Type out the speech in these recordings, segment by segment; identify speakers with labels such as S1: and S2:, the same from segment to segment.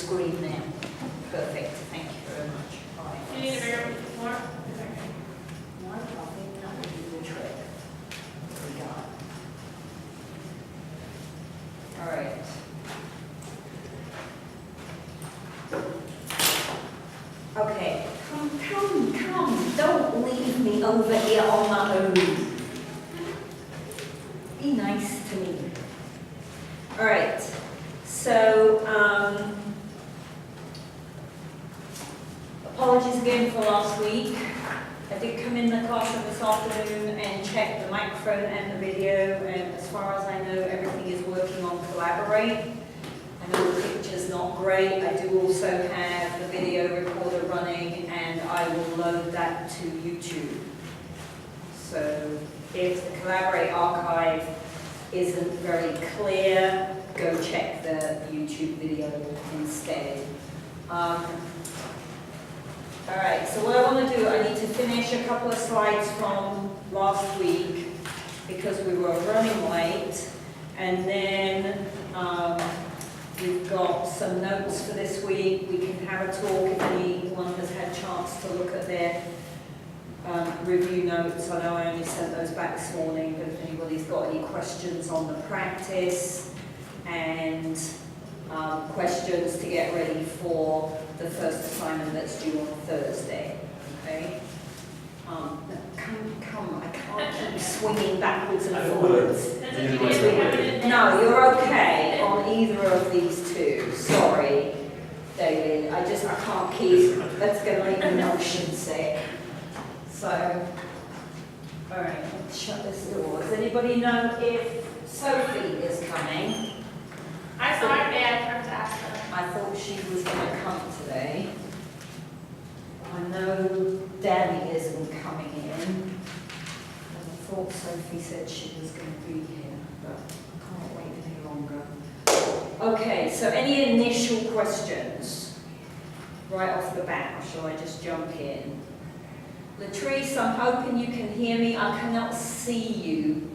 S1: screen there. Perfect, thank you very much. All right.
S2: Do you need a bigger more?
S1: No, I think that would be the trick. We got. All right. Okay, come, don't leave me over here on my own. Be nice to me. All right, so, apologies again for last week. I did come in the classroom this afternoon and check the microphone and the video, and as far as I know, everything is working on Collaborate. I know the picture's not great. I do also have the video recorder running, and I will load that to YouTube. So if the Collaborate archive isn't very clear, go check the YouTube video instead. All right, so what I want to do, I need to finish a couple of slides from last week because we were running late, and then we've got some notes for this week. We can have a talk if anyone has had a chance to look at their review notes. I know I only sent those back this morning, but if anybody's got any questions on the practice and questions to get ready for the first assignment that's due on Thursday, okay? Come, I can't keep swinging backwards and forwards. No, you're okay on either of these two. Sorry, David. I can't keep, that's going to make me motion sick. So, all right, let's shut this door. Does anybody know if Sophie is coming?
S2: I saw her today, I forgot to ask her.
S1: I thought she was going to come today. I know Danny isn't coming in. I thought Sophie said she was going to be here, but I can't wait any longer. Okay, so any initial questions right off the bat, or shall I just jump in? Latrice, I'm hoping you can hear me. I cannot see you.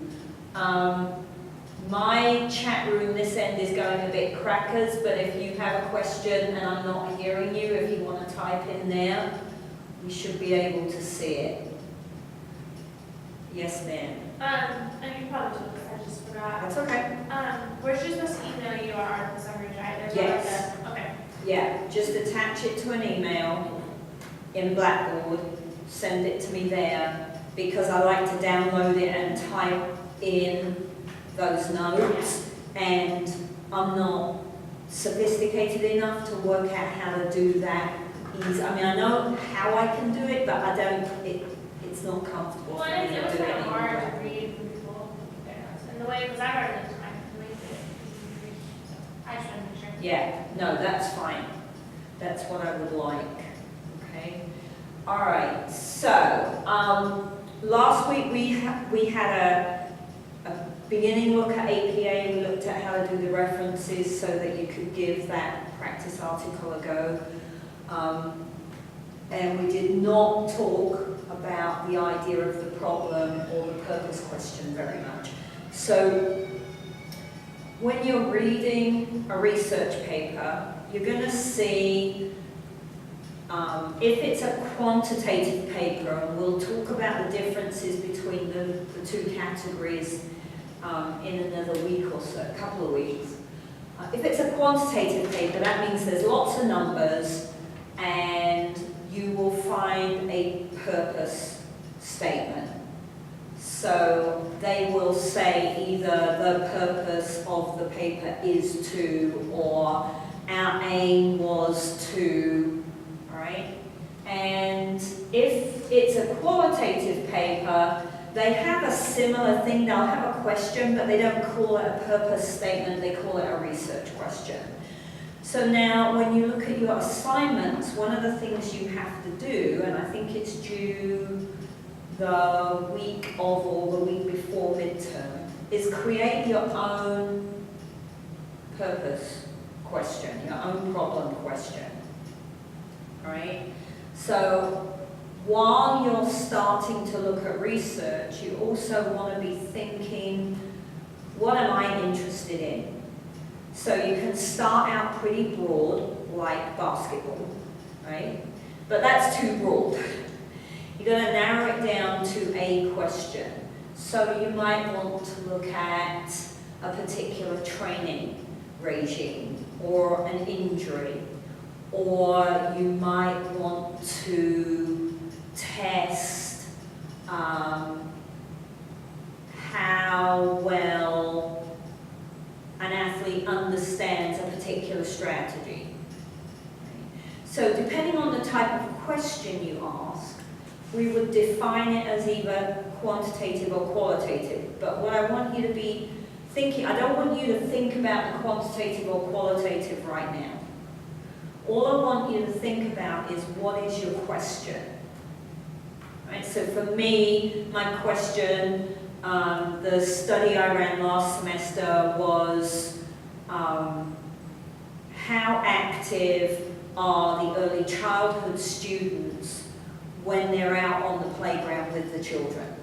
S1: My chat room this end is going a bit crackers, but if you have a question and I'm not hearing you, if you want to type in there, we should be able to see it. Yes, ma'am.
S2: And you probably told us, I just forgot.
S1: That's okay.
S2: We're just supposed to email you our summary, right? There's
S1: Yes.
S2: Okay.
S1: Yeah, just attach it to an email in Blackboard, send it to me there, because I like to download it and type in those notes, and I'm not sophisticated enough to work out how to do that easy. I mean, I know how I can do it, but I don't, it's not comfortable
S2: Well,
S1: for me
S2: it was
S1: to do it
S2: kind of hard
S1: anymore.
S2: to read when people their notes. And the way, because I've already looked at mine, the way that it's easy to read. So I just want to make sure.
S1: Yeah, no, that's fine. That's what I would like, okay? All right, so, last week we had a beginning look at APA. We looked at how to do the references so that you could give that practice article a go. And we did not talk about the idea of the problem or the purpose question very much. So when you're reading a research paper, you're going to see if it's a quantitative paper, and we'll talk about the differences between the two categories in another week or so, a couple of weeks. If it's a quantitative paper, that means there's lots of numbers, and you will find a purpose statement. So they will say either the purpose of the paper is to, or our aim was to, right? And if it's a qualitative paper, they have a similar thing. They'll have a question, but they don't call it a purpose statement, they call it a research question. So now, when you look at your assignments, one of the things you have to do, and I think it's due the week of or the week before midterm, is create your own purpose question, your own problem question. All right? So while you're starting to look at research, you also want to be thinking, what am I interested in? So you can start out pretty broad, like basketball, right? But that's too broad. You're going to narrow it down to a question. So you might want to look at a particular training regime or an injury, or you might want to test how well an athlete understands a particular strategy. So depending on the type of question you ask, we would define it as either quantitative or qualitative. But what I want you to be thinking, I don't want you to think about the quantitative or qualitative right now. All I want you to think about is, what is your question? Right? So for me, my question, the study I ran last semester was, how active are the early childhood students when they're out on the playground with the children?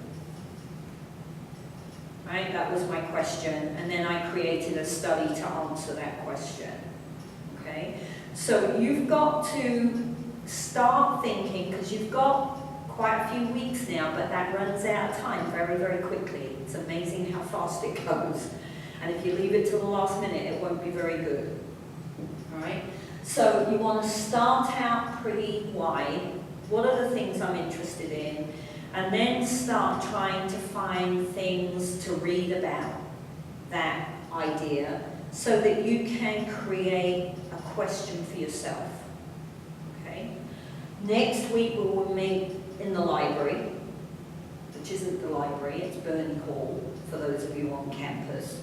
S1: Right? That was my question, and then I created a study to answer that question. Okay? So you've got to start thinking, because you've got quite a few weeks now, but that runs out of time very, very quickly. It's amazing how fast it goes. And if you leave it till the last minute, it won't be very good. All right? So you want to start out pretty wide. What are the things I'm interested in? And then start trying to find things to read about that idea so that you can create a question for yourself. Okay? Next week we will meet in the library, which isn't the library, it's Burney Hall, for those of you on campus.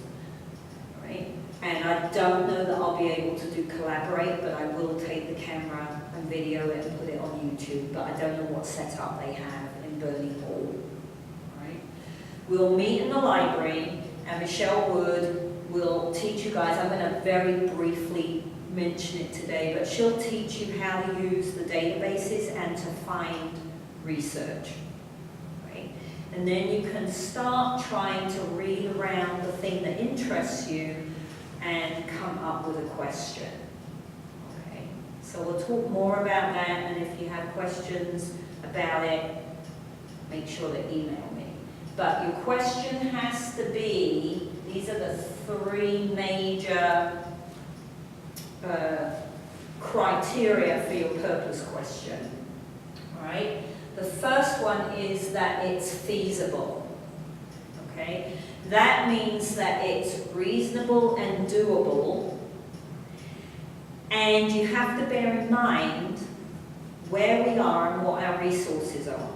S1: Right? And I don't know that I'll be able to do Collaborate, but I will take the camera and video it and put it on YouTube, but I don't know what setup they have in Burney Hall. Right? We'll meet in the library, and Michelle Wood will teach you guys. I'm going to very briefly mention it today, but she'll teach you how to use the databases and to find research. Right? And then you can start trying to read around the thing that interests you and come up with a question. Okay? So we'll talk more about that, and if you have questions about it, make sure to email me. But your question has to be, these are the three major criteria for your purpose question. All right? The first one is that it's feasible. Okay? That means that it's reasonable and doable, and you have to bear in mind where we are and what our resources are.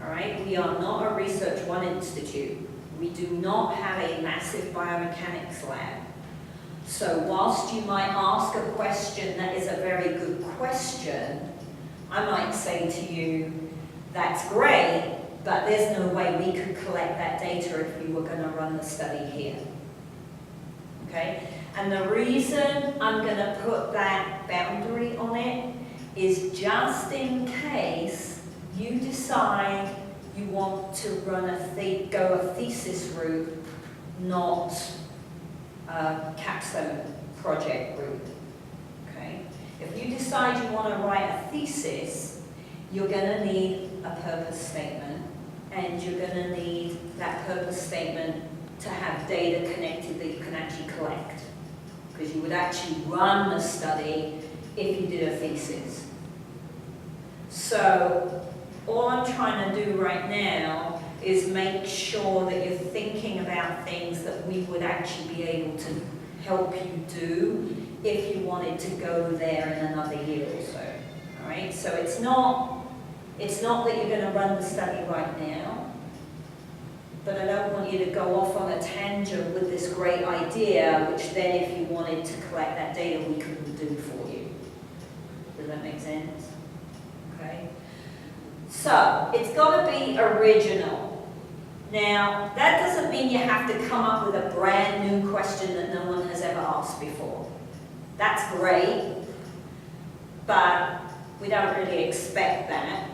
S1: All right? We are not a Research One institute. We do not have a massive biomechanics lab. So whilst you might ask a question that is a very good question, I might say to you, that's great, but there's no way we could collect that data if we were going to run the study here. Okay? And the reason I'm going to put that boundary on it is just in case you decide you want to run go a thesis route, not a capstone project route. Okay? If you decide you want to write a thesis, you're going to need a purpose statement, and you're going to need that purpose statement to have data connected that you can actually collect, because you would actually run the study if you did a thesis. So all I'm trying to do right now is make sure that you're thinking about things that we would actually be able to help you do if you wanted to go there in another year or so. All right? So it's not that you're going to run the study right now, but I don't want you to go off on a tangent with this great idea, which then if you wanted to collect that data, we couldn't do for you. Does that make sense? Okay? So, it's got to be original. Now, that doesn't mean you have to come up with a brand new question that no one has ever asked before. That's great, but we don't really expect that.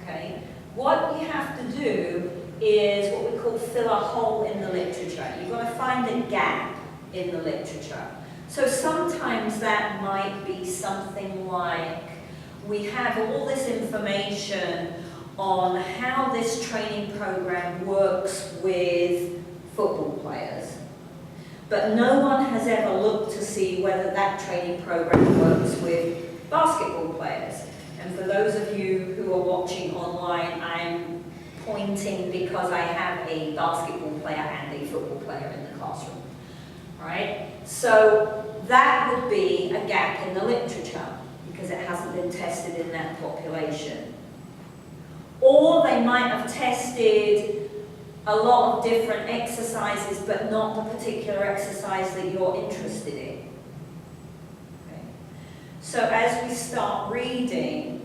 S1: Okay? What you have to do is what we call fill a hole in the literature. You've got to find a gap in the literature. So sometimes that might be something like, we have all this information on how this training program works with football players, but no one has ever looked to see whether that training program works with basketball players. And for those of you who are watching online, I'm pointing because I have a basketball player and a football player in the classroom. Right? So that would be a gap in the literature because it hasn't been tested in that population. Or they might have tested a lot of different exercises but not the particular exercise that you're interested in. Okay. So as we start reading,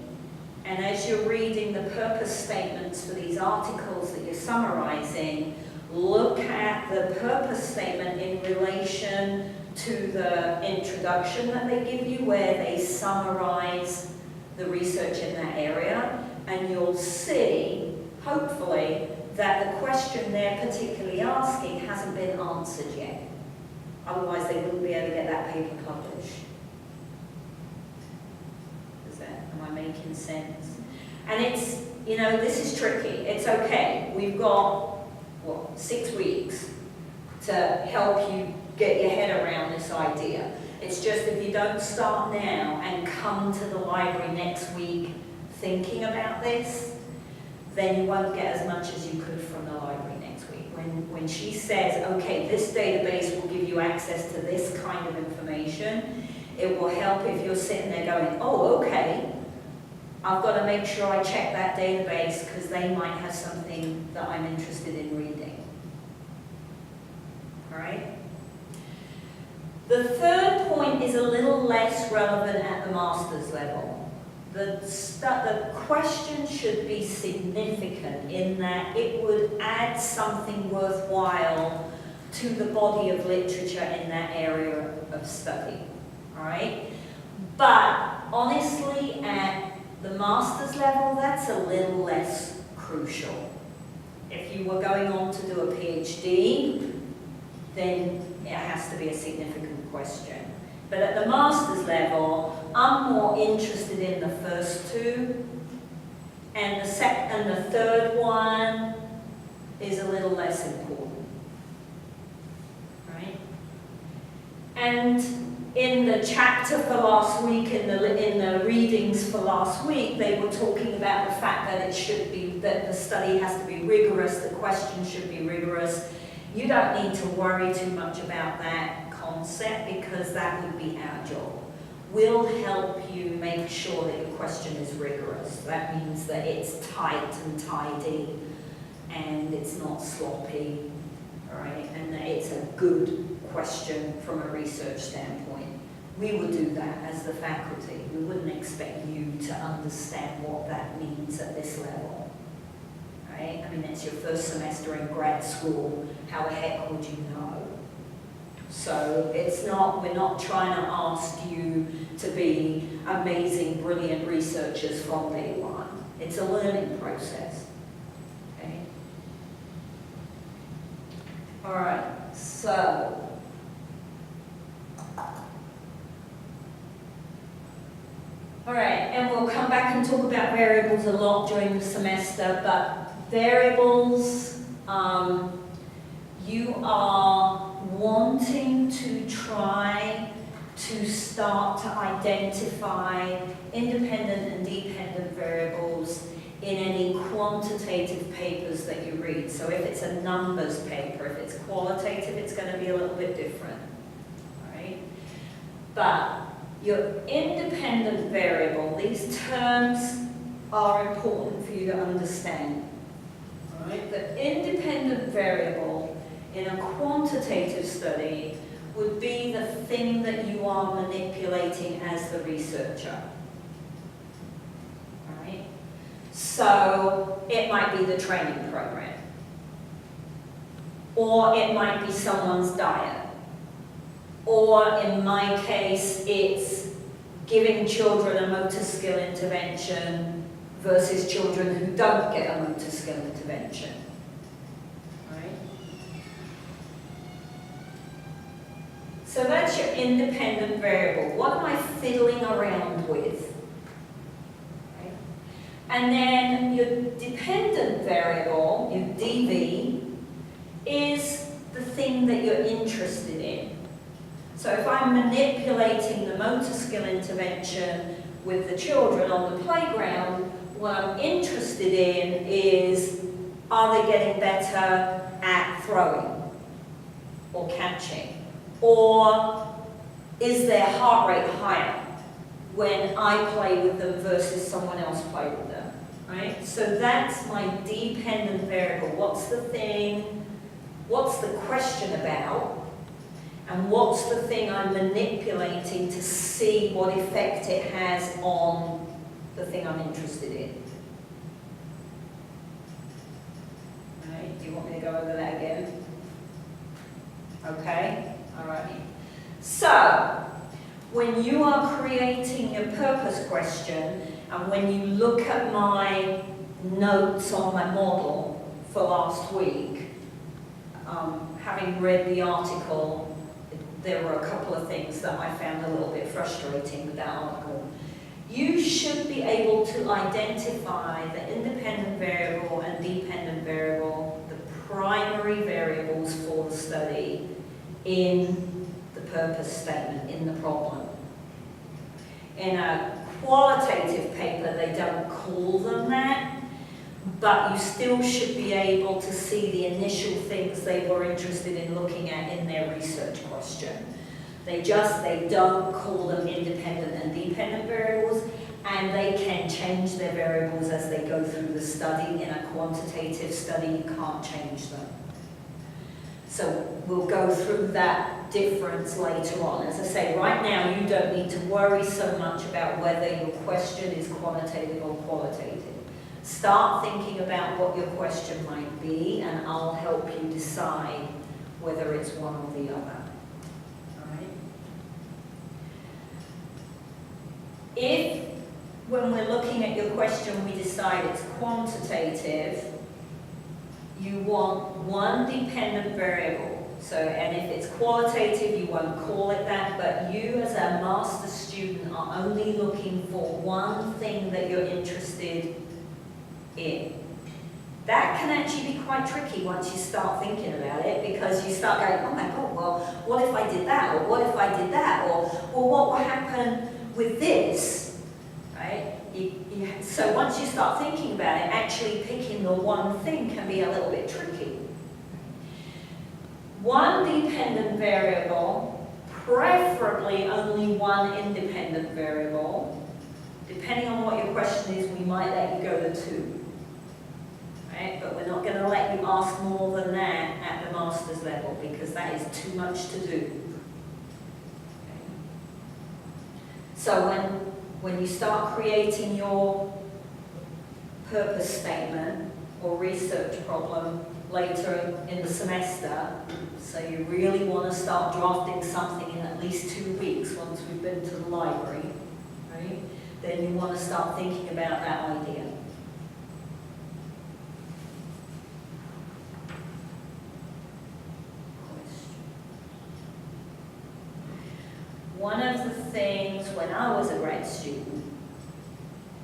S1: and as you're reading the purpose statements for these articles that you're summarizing, look at the purpose statement in relation to the introduction that they give you, where they summarize the research in that area, and you'll see, hopefully, that the question they're particularly asking hasn't been answered yet. Otherwise, they wouldn't be able to get that paper published. Am I making sense? And it's, you know, this is tricky. It's okay. We've got, what, 6 weeks to help you get your head around this idea. It's just if you don't start now and come to the library next week thinking about this, then you won't get as much as you could from the library next week. When she says, okay, this database will give you access to this kind of information, it will help if you're sitting there going, oh, okay, I've got to make sure I check that database because they might have something that I'm interested in reading. All right? The third point is a little less relevant at the master's level. The question should be significant in that it would add something worthwhile to the body of literature in that area of study. All right? But honestly, at the master's level, that's a little less crucial. If you were going on to do a PhD, then it has to be a significant question. But at the master's level, I'm more interested in the first two, and the third one is a little less important. Right? And in the chapter for last week, in the readings for last week, they were talking about the fact that that the study has to be rigorous, the questions should be rigorous. You don't need to worry too much about that concept because that would be our job. We'll help you make sure that your question is rigorous. That means that it's tight and tidy and it's not sloppy, all right? And that it's a good question from a research standpoint. We would do that as the faculty. We wouldn't expect you to understand what that means at this level, right? I mean, it's your first semester in grad school. How the heck would you know? So we're not trying to ask you to be amazing, brilliant researchers from day one. It's a learning process, okay? All right, so. All right, and we'll come back and talk about variables a lot during the semester, but variables, you are wanting to try to start to identify independent and dependent variables in any quantitative papers that you read. So if it's a numbers paper, if it's qualitative, it's going to be a little bit different, right? But your independent variable, these terms are important for you to understand. All right? The independent variable in a quantitative study would be the thing that you are manipulating as the researcher. All right? So it might be the training program, or it might be someone's diet, or in my case, it's giving children a motor skill intervention versus children who don't get a motor skill intervention. Right? So that's your independent variable. What am I fiddling around with? Okay. And then your dependent variable, your DV, is the thing that you're interested in. So if I'm manipulating the motor skill intervention with the children on the playground, what I'm interested in is, are they getting better at throwing or catching? Or is their heart rate higher when I play with them versus someone else play with them, right? So that's my dependent variable. What's the thing, what's the question about, and what's the thing I'm manipulating to see what effect it has on the thing I'm interested in. Right, do you want me to go over that again? Okay, all right. So, when you are creating your purpose question, and when you look at my notes on my model for last week, having read the article, there were a couple of things that I found a little bit frustrating with that article. You should be able to identify the independent variable and dependent variable, the primary variables for the study, in the purpose statement, in the problem. In a qualitative paper, they don't call them that, but you still should be able to see the initial things they were interested in looking at in their research question. They don't call them independent and dependent variables, and they can change their variables as they go through the study. In a quantitative study, you can't change them. So we'll go through that difference later on. As I say, right now you don't need to worry so much about whether your question is quantitative or qualitative. Start thinking about what your question might be, and I'll help you decide whether it's one or the other. All right? If, when we're looking at your question, we decide it's quantitative, you want one dependent variable. So, and if it's qualitative, you won't call it that, but you as a master's student are only looking for one thing that you're interested in. That can actually be quite tricky once you start thinking about it, because you start going, oh my God, well, what if I did that? Or what if I did that? Or, well, what will happen with this? Right? So once you start thinking about it, actually picking the one thing can be a little bit tricky. One dependent variable, preferably only one independent variable. Depending on what your question is, we might let you go to two. Right? But we're not going to let you ask more than that at the master's level, because that is too much to do. Okay. So when you start creating your purpose statement or research problem later in the semester, so you really want to start drafting something in at least 2 weeks once we've been to the library, right? Then you want to start thinking about that idea. One of the things when I was a grad student,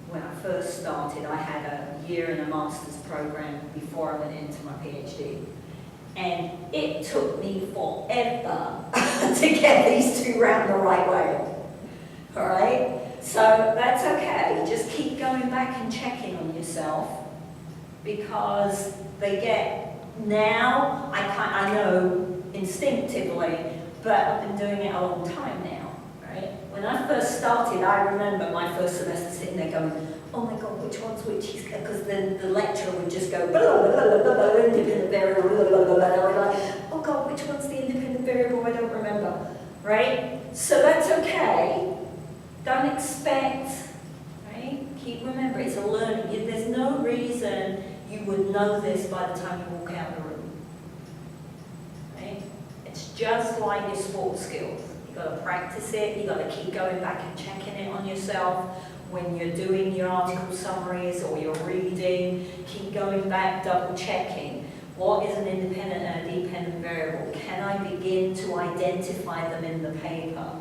S1: when I first started, I had a year in a master's program before I went into my PhD. And it took me forever to get these two round the right way. All right? So that's okay. Just keep going back and checking on yourself, because they get, now I know instinctively, but I've been doing it a long time now. Right? When I first started, I remember my first semester sitting there going, oh my God, which one's which? Because then the lecturer would just go, blah, blah, blah, blah, blah, independent variable, blah, blah, blah, blah. And I was like, oh God, which one's the independent variable? I don't remember. Right? So that's okay. Don't expect, right? Keep remembering, it's a learning. There's no reason you would know this by the time you walk out the room. Right? It's just like your sports skills. You've got to practice it, you've got to keep going back and checking it on yourself. When you're doing your article summaries or you're reading, keep going back, double checking. What is an independent and a dependent variable? Can I begin to identify them in the paper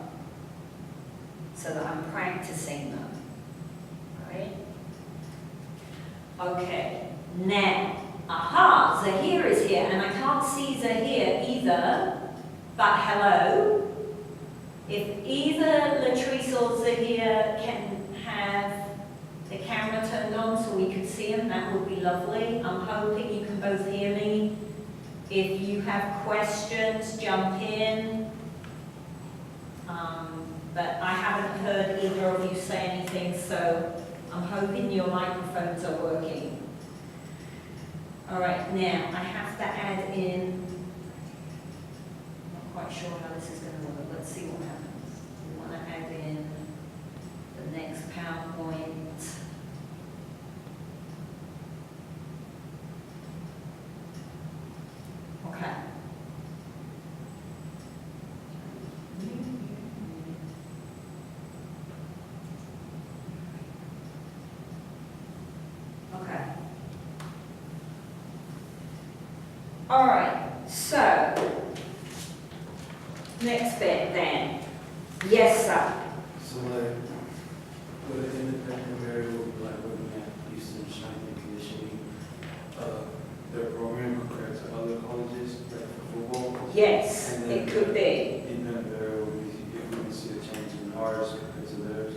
S1: so that I'm practicing them? Right? Okay, now, aha, Zahir is here, and I can't see Zahir either, but hello. If either Latrice or Zahir can have the camera turned on so we could see them, that would be lovely. I'm hoping you can both hear me. If you have questions, jump in. But I haven't heard either of you say anything, so I'm hoping your microphones are working. All right, now I have to add in, I'm not quite sure how this is going to work. Let's see what happens. We want to add in the next PowerPoint. Okay. Okay. All right, so next bit then. Yes, sir.
S3: So like, with an independent variable, like looking at Houston strength and conditioning, their program compared to other colleges, like for football.
S1: Yes,
S3: And
S1: it
S3: then
S1: could be.
S3: independent variable, if we can see a change in ours compared to theirs.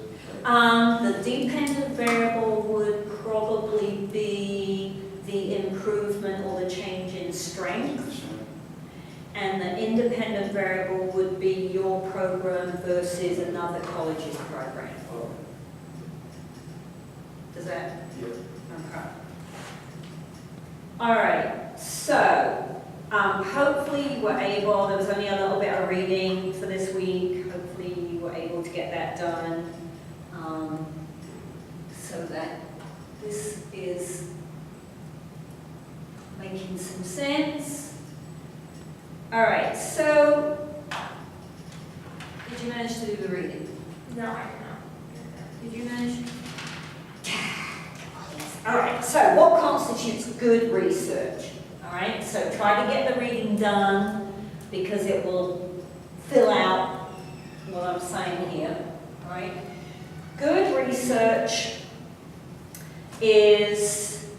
S1: The dependent variable would probably be the improvement or the change in strength, and the independent variable would be your program versus another college's program.
S3: Oh,
S1: Does that?
S3: yeah.
S1: Okay. All right, so hopefully you were able, there was only a little bit of reading for this week, hopefully you were able to get that done, so that this is making some sense. All right, so did you manage to do the reading?
S2: No, I don't.
S1: Did you manage? All right, so what constitutes good research? All right, so try to get the reading done because it will fill out what I'm saying here. All right, good research is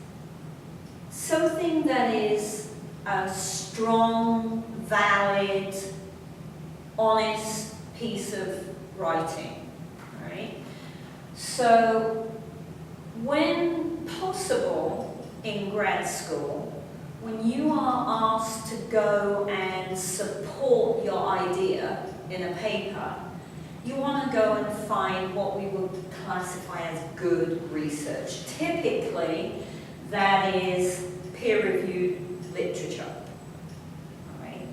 S1: something that is a strong, valid, honest piece of writing. All right, so when possible in grad school, when you are asked to go and support your idea in a paper, you want to go and find what we would classify as good research. Typically, that is peer-reviewed literature. All right?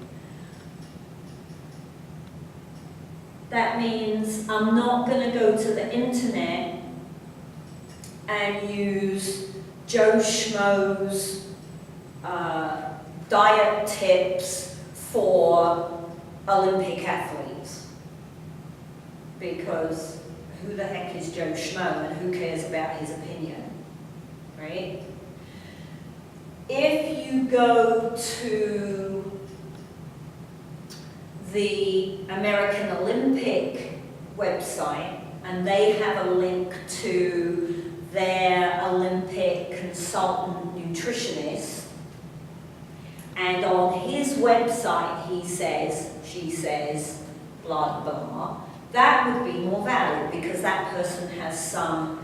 S1: That means I'm not going to go to the internet and use Joe Schmo's diet tips for Olympic athletes. Because who the heck is Joe Schmo and who cares about his opinion, right? If you go to the American Olympic website and they have a link to their Olympic consultant nutritionist, and on his website he says, she says, blah, blah, blah, that would be more valid because that person has some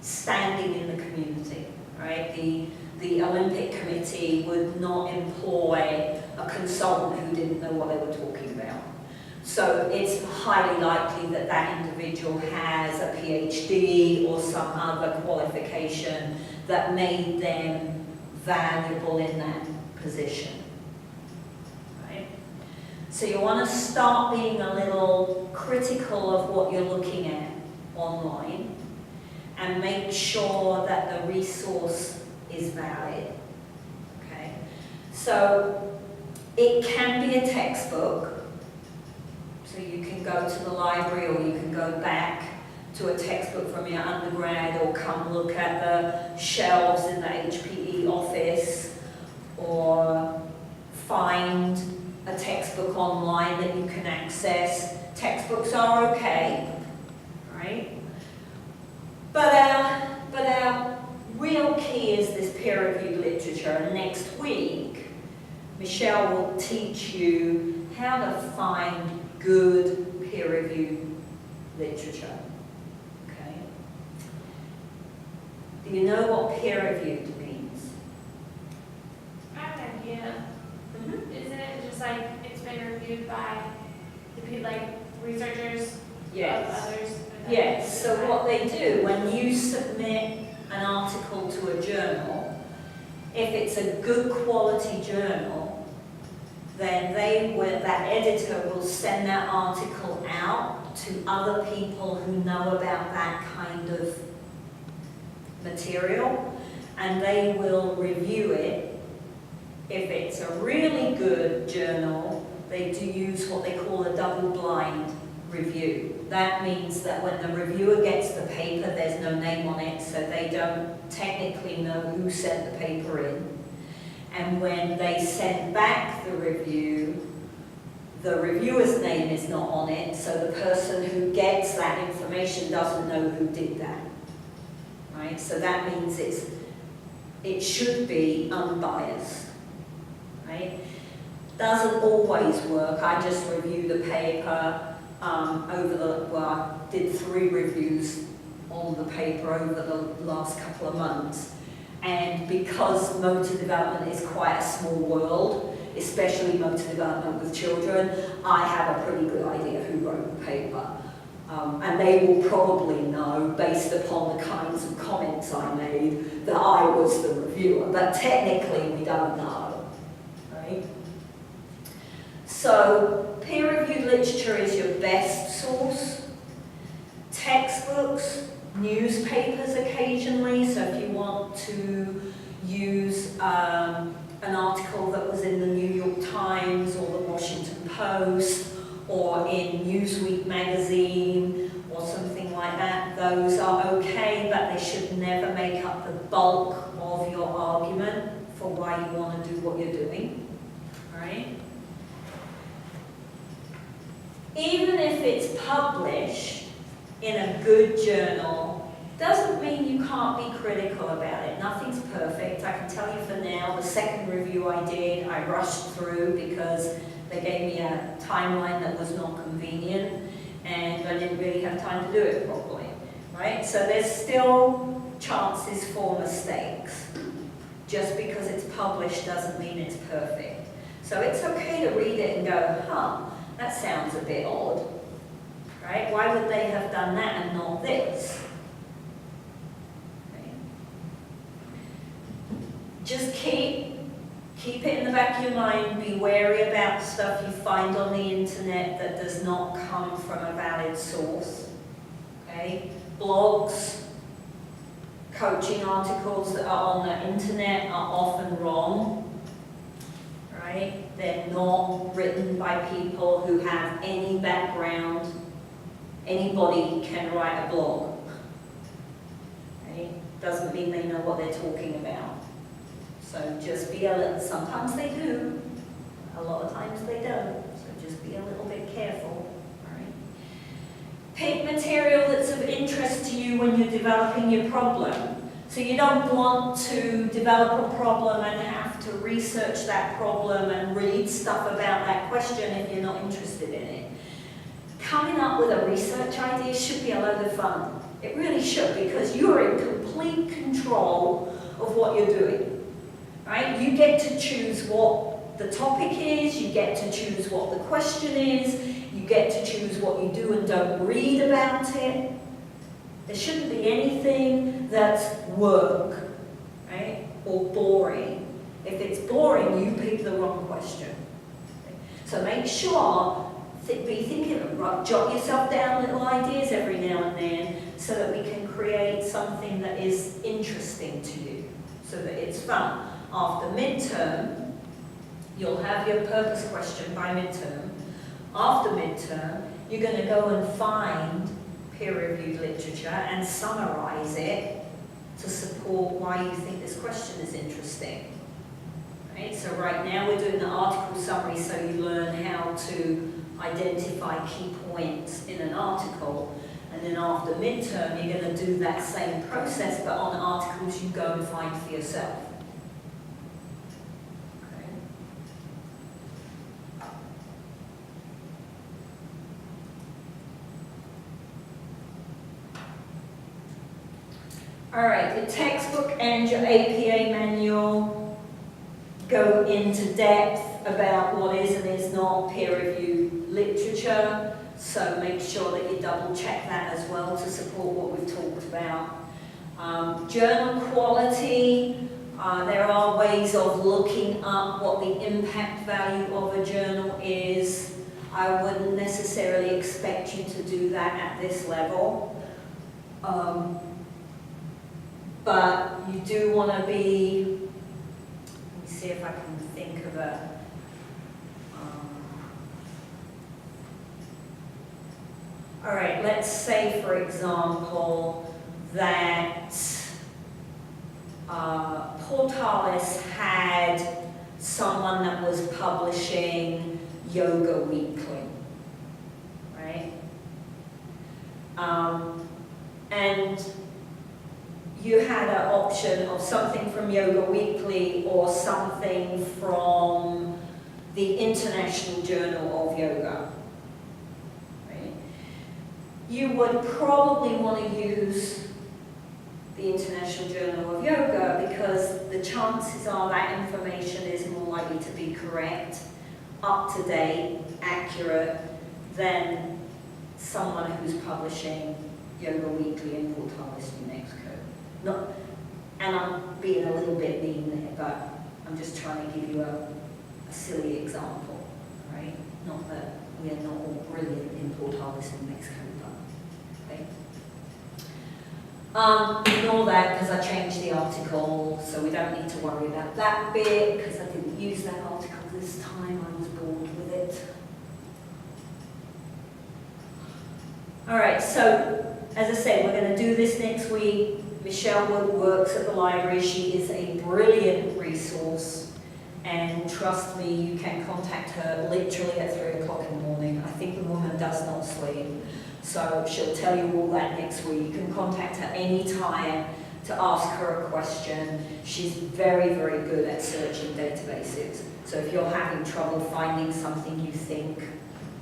S1: standing in the community, right? The Olympic Committee would not employ a consultant who didn't know what they were talking about. So it's highly likely that that individual has a PhD or some other qualification that made them valuable in that position. Right? So you want to start being a little critical of what you're looking at online and make sure that the resource is valid. Okay? So it can be a textbook. So you can go to the library or you can go back to a textbook from your undergrad or come look at the shelves in the HPE office. or find a textbook online that you can access. Textbooks are okay, right? But our real key is this peer-reviewed literature, and next week, Michelle will teach you how to find good peer-reviewed literature, okay? Do you know what peer-reviewed means?
S2: I have an idea. Isn't it just like it's been reviewed by the people, like researchers
S1: Yes.
S2: of others?
S1: Yes, so what they do, when you submit an article to a journal, if it's a good quality journal, then that editor will send that article out to other people who know about that kind of material, and they will review it. If it's a really good journal, they do use what they call a double-blind review. That means that when the reviewer gets the paper, there's no name on it, so they don't technically know who sent the paper in. And when they send back the review, the reviewer's name is not on it, so the person who gets that information doesn't know who did that. Right? So that means it should be unbiased. Right? Doesn't always work. I just review the paper. I did 3 reviews on the paper over the last couple of months. And because motor development is quite a small world, especially motor development with children, I have a pretty good idea who wrote the paper. And they will probably know, based upon the kinds of comments I made, that I was the reviewer. But technically, we don't know, right? So, peer-reviewed literature is your best source. Textbooks, newspapers occasionally, so if you want to use an article that was in the New York Times or the Washington Post or in Newsweek magazine or something like that, those are okay, but they should never make up the bulk of your argument for why you want to do what you're doing, right? Even if it's published in a good journal, doesn't mean you can't be critical about it. Nothing's perfect. I can tell you for now, the second review I did, I rushed through because they gave me a timeline that was not convenient, and I didn't really have time to do it properly, right? So there's still chances for mistakes. Just because it's published doesn't mean it's perfect. So it's okay to read it and go, huh, that sounds a bit odd, right? Why would they have done that and not this? Okay. Just keep it in the back of your mind. Be wary about stuff you find on the internet that does not come from a valid source. Okay? Blogs, coaching articles that are on the internet are often wrong. Right? They're not written by people who have any background. Anybody can write a blog. Right? Doesn't mean they know what they're talking about. So just be a little, sometimes they do, a lot of times they don't. So just be a little bit careful. Right? Pick material that's of interest to you when you're developing your problem. So you don't want to develop a problem and have to research that problem and read stuff about that question if you're not interested in it. Coming up with a research idea should be a load of fun. It really should, because you're in complete control of what you're doing. Right? You get to choose what the topic is, you get to choose what the question is, you get to choose what you do and don't read about it. There shouldn't be anything that's work, right, or boring. If it's boring, you pick the wrong question. Okay? So make sure, be thinking, jot yourself down little ideas every now and then so that we can create something that is interesting to you, so that it's fun. After midterm, you'll have your purpose question by midterm. After midterm, you're going to go and find peer-reviewed literature and summarize it to support why you think this question is interesting. Right? So right now we're doing the article summary so you learn how to identify key points in an article. And then after midterm, you're going to do that same process, but on articles you go and find for yourself. Okay. All right, the textbook and your APA manual go into depth about what is and is not peer-reviewed literature. So make sure that you double check that as well to support what we've talked about. Journal quality, there are ways of looking up what the impact value of a journal is. I wouldn't necessarily expect you to do that at this level. But you do want to be, let me see if I can think of a, all right, let's say, for example, that Portalis had someone that was publishing Yoga Weekly, right? And you had an option of something from Yoga Weekly or something from the International Journal of Yoga. You would probably want to use the International Journal of Yoga because the chances are that information is more likely to be correct, up to date, accurate than someone who's publishing Yoga Weekly in Portalis, New Mexico. And I'm being a little bit mean there, but I'm just trying to give you a silly example, right? Not that we are not all brilliant in Portalis, New Mexico. Ignore that because I changed the article, so we don't need to worry about that bit because I didn't use that article this time. I was bored with it. All right, so as I said, we're going to do this next week. Michelle Wood works at the library. She is a brilliant resource, and trust me, you can contact her literally at 3 o'clock in the morning. I think the woman does not sleep. So she'll tell you all that next week. You can contact her anytime to ask her a question. She's very, very good at searching databases. So if you're having trouble finding something you think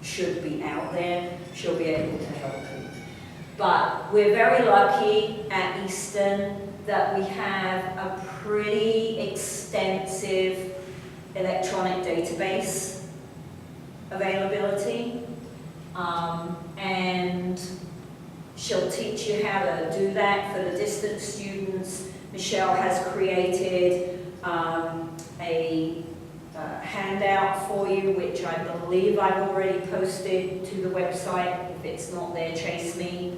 S1: should be out there, she'll be able to help you. But we're very lucky at Eastern that we have a pretty extensive electronic database availability. And she'll teach you how to do that for the distance students. Michelle has created a handout for you, which I believe I've already posted to the website. If it's not there, chase me.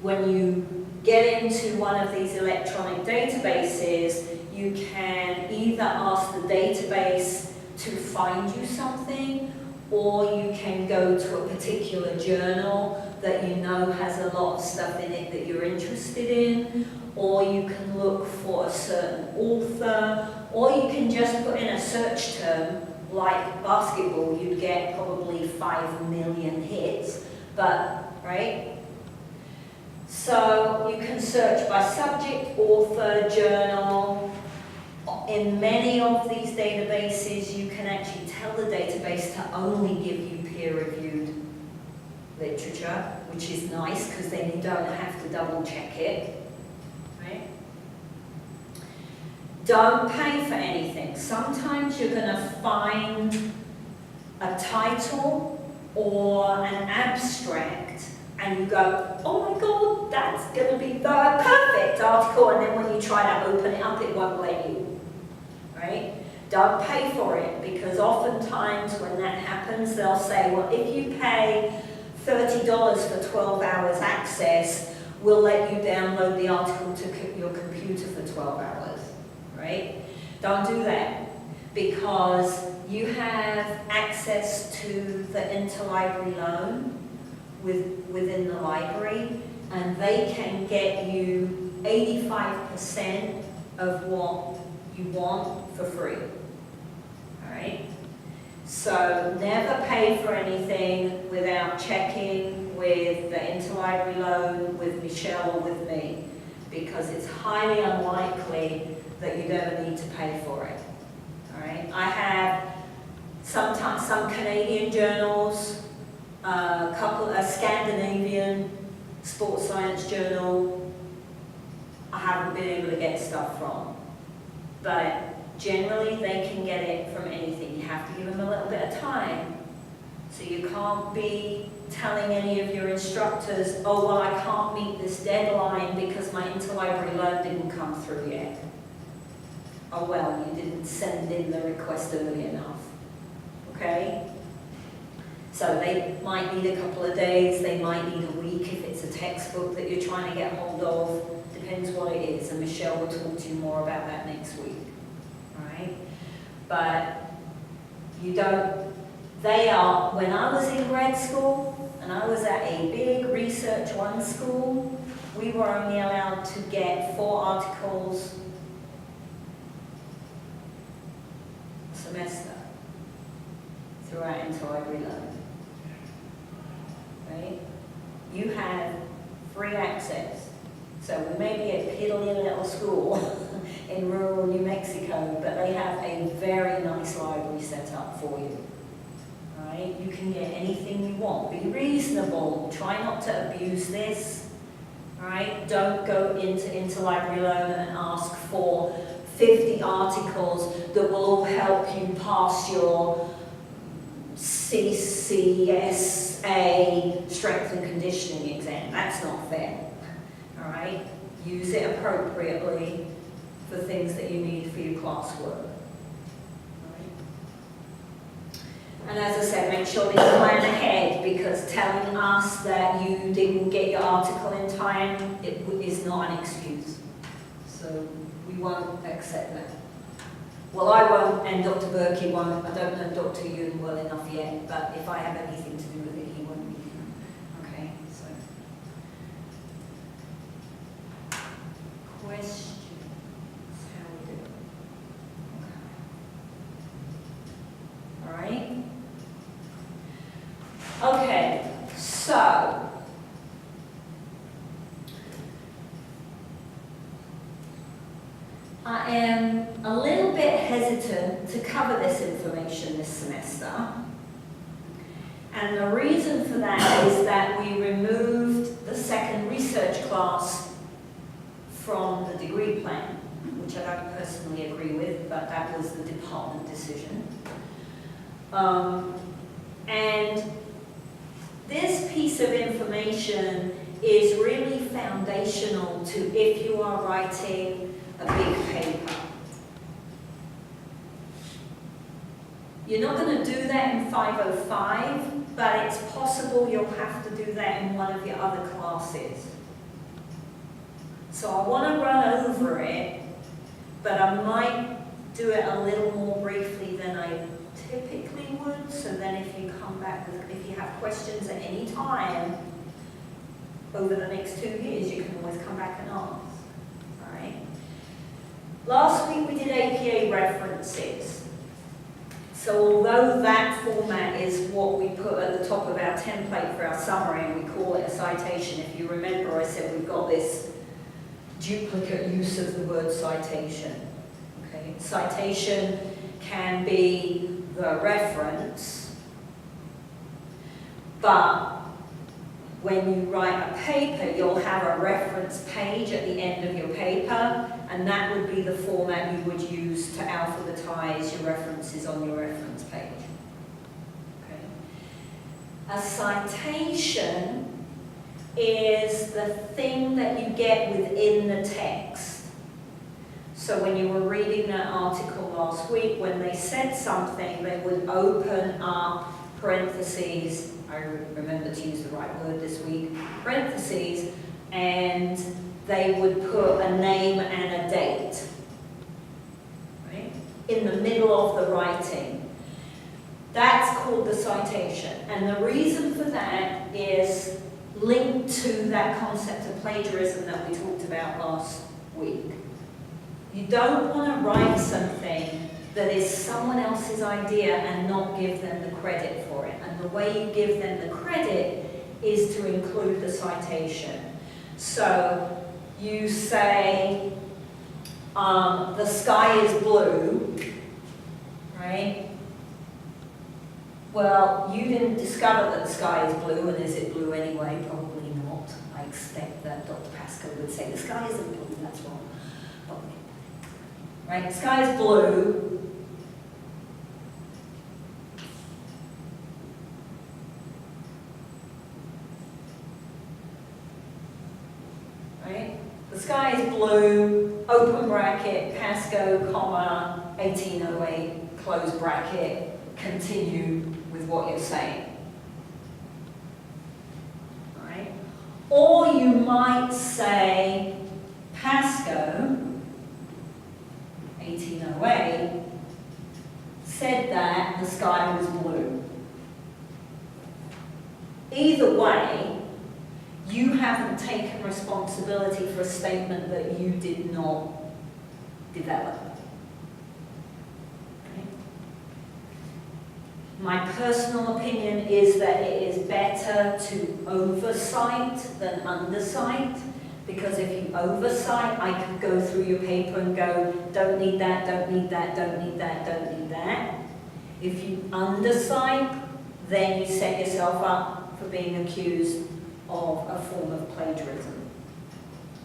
S1: When you get into one of these electronic databases, you can either ask the database to find you something, or you can go to a particular journal that you know has a lot of stuff in it that you're interested in, or you can look for a certain author, or you can just put in a search term like basketball. You'd get probably 5 million hits, but, right? So you can search by subject, author, journal. In many of these databases, you can actually tell the database to only give you peer-reviewed literature, which is nice because then you don't have to double-check it, right? Don't pay for anything. Sometimes you're going to find a title or an abstract and you go, oh my God, that's going to be the perfect article, and then when you try to open it up, it won't let you. Right? Don't pay for it, because oftentimes when that happens, they'll say, well, if you pay $30 for 12 hours access, we'll let you download the article to your computer for 12 hours, right? Don't do that, because you have access to the interlibrary loan within the library, and they can get you 85% of what you want for free. All right? So never pay for anything without checking with the interlibrary loan, with Michelle or with me, because it's highly unlikely that you'd ever need to pay for it. All right? I have sometimes some Canadian journals, a Scandinavian sports science journal I haven't been able to get stuff from. But generally they can get it from anything. You have to give them a little bit of time. So you can't be telling any of your instructors, oh well, I can't meet this deadline because my interlibrary loan didn't come through yet. Oh well, you didn't send in the request early enough. Okay? So they might need a couple of days, they might need a week if it's a textbook that you're trying to get hold of. Depends what it is, and Michelle will talk to you more about that next week. Alright? But you don't, they are, when I was in grad school, and I was at a big Research 1 school, we were only allowed to get 4 articles a semester through our interlibrary loan. Right? You have free access. So we may be a piddly little school in rural New Mexico, but they have a very nice library set up for you. Right? You can get anything you want. Be reasonable. Try not to abuse this. Right? Don't go into interlibrary loan and ask for 50 articles that will all help you pass your CCSA strength and conditioning exam. That's not fair. All right? Use it appropriately for things that you need for your classwork. And as I said, make sure that you plan ahead, because telling us that you didn't get your article in time is not an excuse. So we won't accept that. Well, I won't, and Dr. Berkey won't. I don't know Dr. Yoon well enough yet, but if I have anything to do with it, he won't be here. Okay, so. Questions? How we do it? Okay. All right. Okay, so I am a little bit hesitant to cover this information this semester. And the reason for that is that we removed the second research class from the degree plan, which I don't personally agree with, but that was the department decision. And this piece of information is really foundational to if you are writing a big paper. You're not going to do that in 505, but it's possible you'll have to do that in one of your other classes. So I want to run over it, but I might do it a little more briefly than I typically would, so then if you come back with, if you have questions at any time over the next 2 years, you can always come back and ask. All right. Last week we did APA references. So although that format is what we put at the top of our template for our summary, and we call it a citation, if you remember I said we've got this duplicate use of the word citation. Okay. Citation can be the reference, but when you write a paper, you'll have a reference page at the end of your paper, and that would be the format you would use to alphabetize your references on your reference page. Okay. A citation is the thing that you get within the text. So when you were reading that article last week, when they said something, they would open up parentheses, I remember to use the right word this week, parentheses, and they would put a name and a date, right, in the middle of the writing. That's called the citation. And the reason for that is linked to that concept of plagiarism that we talked about last week. You don't want to write something that is someone else's idea and not give them the credit for it. And the way you give them the credit is to include the citation. So you say, the sky is blue, right? Well, you didn't discover that the sky is blue, and is it blue anyway? Probably not. I expect that Dr. Pascoe would say, the sky isn't blue, that's wrong. Right, the sky is blue. Right? The sky is blue, open bracket, Pascoe, comma, 1808, close bracket, continue with what you're saying. Right? Or you might say, Pascoe, 1808, said that the sky was blue. Either way, you haven't taken responsibility for a statement that you did not develop. Okay? My personal opinion is that it is better to oversight than undercite, because if you oversight, I could go through your paper and go, don't need that, don't need that, don't need that, don't need that. If you undercite, then you set yourself up for being accused of a form of plagiarism,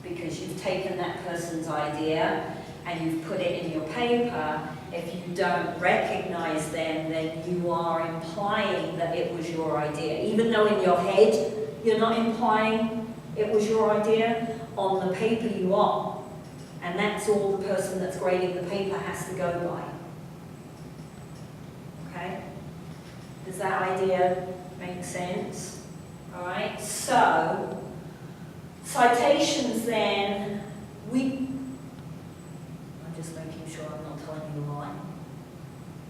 S1: because you've taken that person's idea and you've put it in your paper. If you don't recognize them, then you are implying that it was your idea. Even though in your head you're not implying it was your idea, on the paper you are. And that's all the person that's grading the paper has to go by. Okay? Does that idea make sense? All right, so citations then, I'm just making sure I'm not telling you a lie.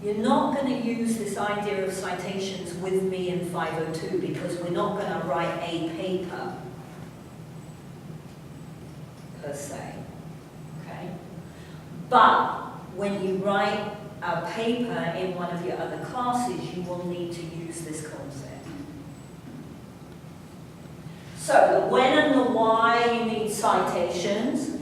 S1: You're not going to use this idea of citations with me in 502 because we're not going to write a paper per se, okay? But when you write a paper in one of your other classes, you will need to use this concept. So the when and the why you need citations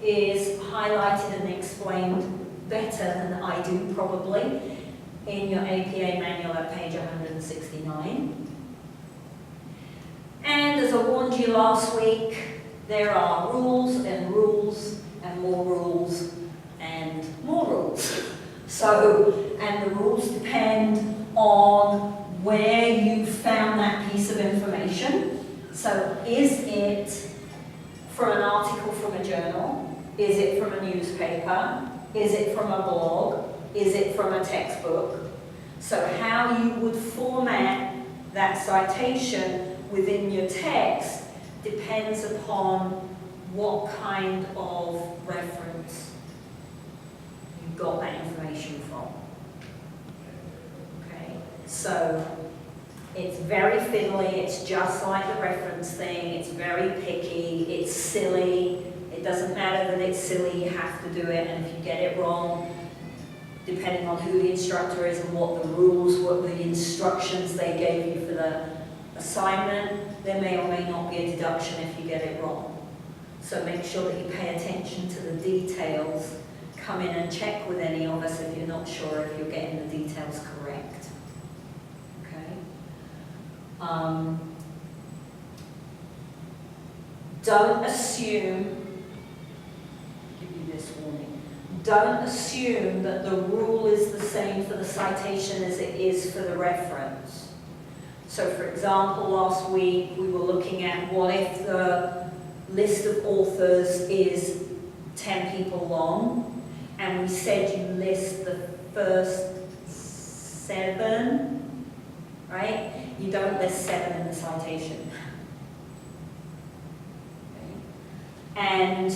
S1: is highlighted and explained better than I do probably in your APA manual at page 169. And as I warned you last week, there are rules and rules and more rules and more rules. So, and the rules depend on where you found that piece of information. So is it from an article from a journal? Is it from a newspaper? Is it from a blog? Is it from a textbook? So how you would format that citation within your text depends upon what kind of reference you got that information from. Okay, so it's very fiddly, it's just like the reference thing, it's very picky, it's silly. It doesn't matter that it's silly, you have to do it, and if you get it wrong, depending on who the instructor is and what the rules, what the instructions they gave you for the assignment, there may or may not be a deduction if you get it wrong. So make sure that you pay attention to the details. Come in and check with any of us if you're not sure if you're getting the details correct. Don't assume, I'll give you this warning, don't assume that the rule is the same for the citation as it is for the reference. So for example, last week we were looking at what if the list of authors is 10 people long, and we said you list the first 7, right? You don't list 7 in the citation. Okay. And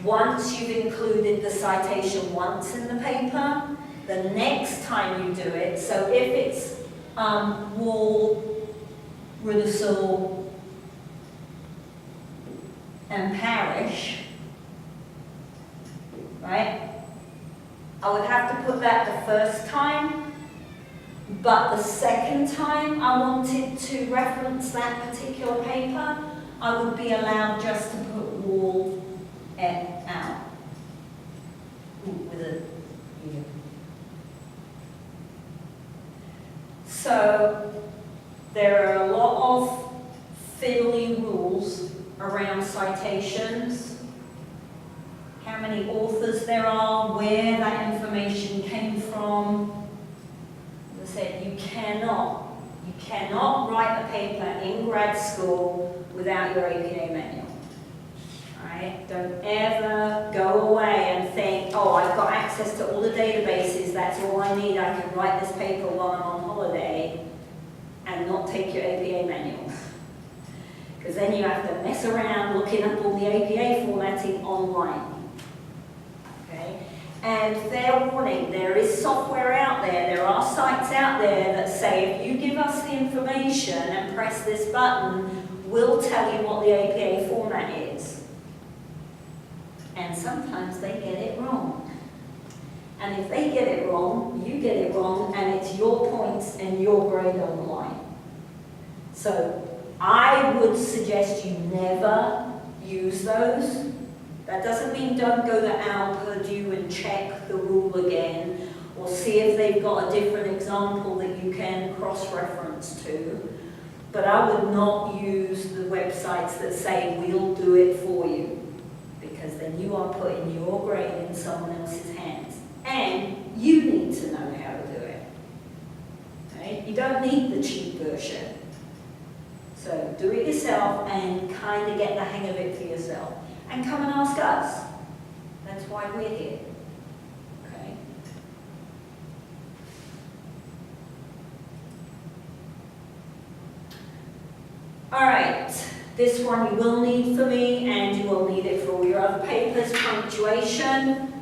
S1: once you've included the citation once in the paper, the next time you do it, so if it's Wall, Rudisill, and Parrish, right? I would have to put that the first time, but the second time I wanted to reference that particular paper, I would be allowed just to put wall et al. With a U. So there are a lot of fiddly rules around citations, how many authors there are, where that information came from. As I said, you cannot write a paper in grad school without your APA manual. Right? Don't ever go away and think, oh, I've got access to all the databases, that's all I need, I can write this paper while I'm on holiday, and not take your APA manual. Because then you have to mess around looking up all the APA formatting online. Okay? And fair warning, there is software out there are sites out there that say, if you give us the information and press this button, we'll tell you what the APA format is. And sometimes they get it wrong. And if they get it wrong, you get it wrong, and it's your points and your grade on the line. So I would suggest you never use those. That doesn't mean don't go to Al Purdue and check the rule again, or see if they've got a different example that you can cross-reference to. But I would not use the websites that say, we'll do it for you. Because then you are putting your grade in someone else's hands. And you need to know how to do it. Right? You don't need the cheap version. So do it yourself and kind of get the hang of it for yourself. And come and ask us. That's why we're here. Okay? All right. This one you will need for me, and you will need it for all your other papers, punctuation.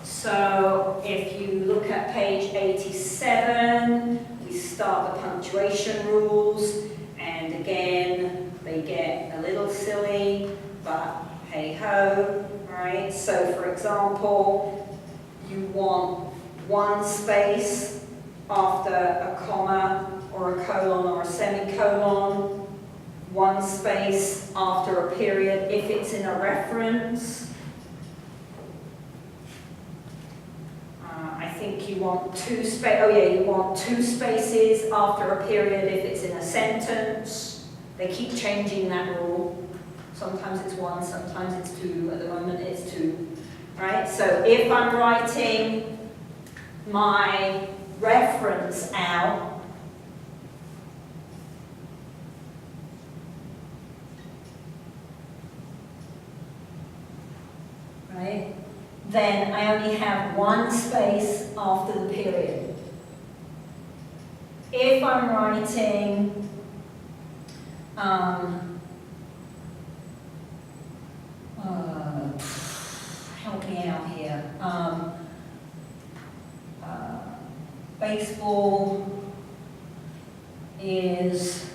S1: So if you look at page 87, we start the punctuation rules, and again, they get a little silly, but hey-ho, right? So for example, you want one space after a comma, or a colon, or a semicolon, one space after a period if it's in a reference. I think you want you want two spaces after a period if it's in a sentence. They keep changing that rule. Sometimes it's one, sometimes it's two. At the moment it's two. Right? So if I'm writing my reference out, right? Then I only have one space after the period. If I'm writing help me out here. Baseball is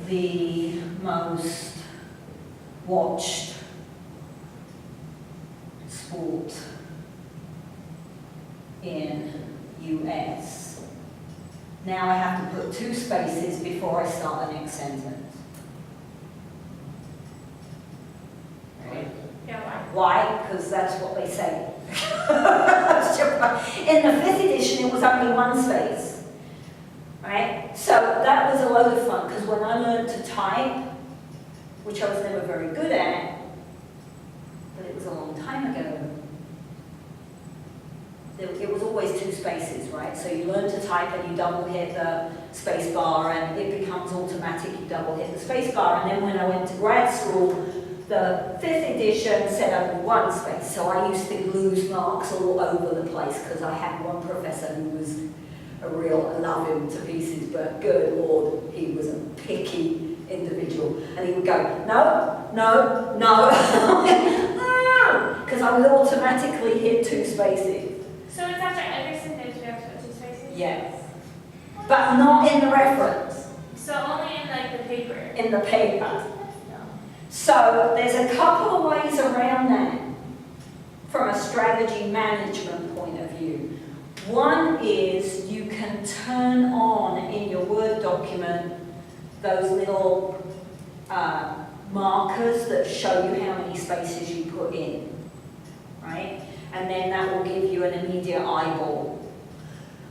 S1: the most watched sport in US. Now I have to put two spaces before I start the next sentence. Right?
S2: Yeah,
S1: Why? Because that's what they say. In the 5th edition, it was only one space. Right? So that was a load of fun, because when I learned to type, which I was never very good at, but it was a long time ago, it was always two spaces, right? So you learn to type and you double hit the space bar, and it becomes automatic, you double hit the space bar. And then when I went to grad school, the 5th edition said only one space, so I used to lose marks all over the place, because I had one professor who was a real, I love him to pieces, but good Lord, he was a picky individual. And he would go, no, no, no, because I would automatically hit two spaces.
S2: So it's after every sentence we have to put two spaces?
S1: Yes. But not in the reference.
S2: So only in like the paper?
S1: In the paper.
S2: No.
S1: So there's a couple of ways around that. From a strategy management point of view. One is you can turn on in your Word document those little markers that show you how many spaces you put in, right? And then that will give you an immediate eyeball.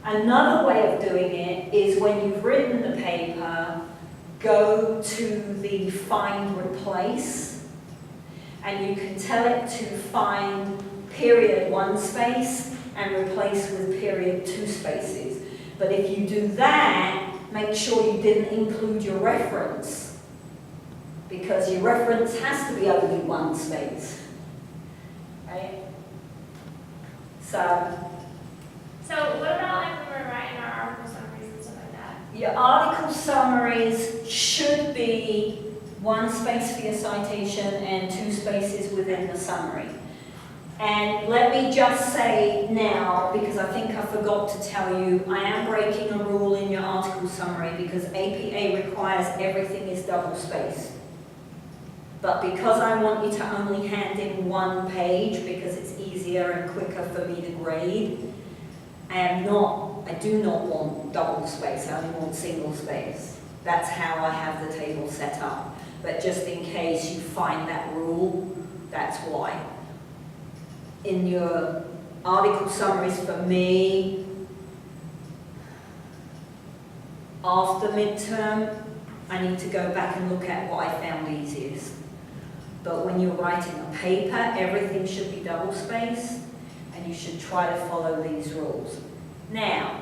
S1: Another way of doing it is when you've written the paper, go to the find replace, and you can tell it to find period 1 space and replace with period 2 spaces. But if you do that, make sure you didn't include your reference, because your reference has to be only 1 space, right? So
S2: what about like when we're writing our article summaries and stuff like that?
S1: your article summaries should be 1 space for your citation and 2 spaces within the summary. And let me just say now, because I think I forgot to tell you, I am breaking a rule in your article summary because APA requires everything is double spaced. But because I want you to only hand in 1 page because it's easier and quicker for me to grade, I do not want double space, I only want single space. That's how I have the table set up. But just in case you find that rule, that's why. In your article summaries for me, after midterm, I need to go back and look at what I found easiest. But when you're writing a paper, everything should be double spaced, and you should try to follow these rules. Now,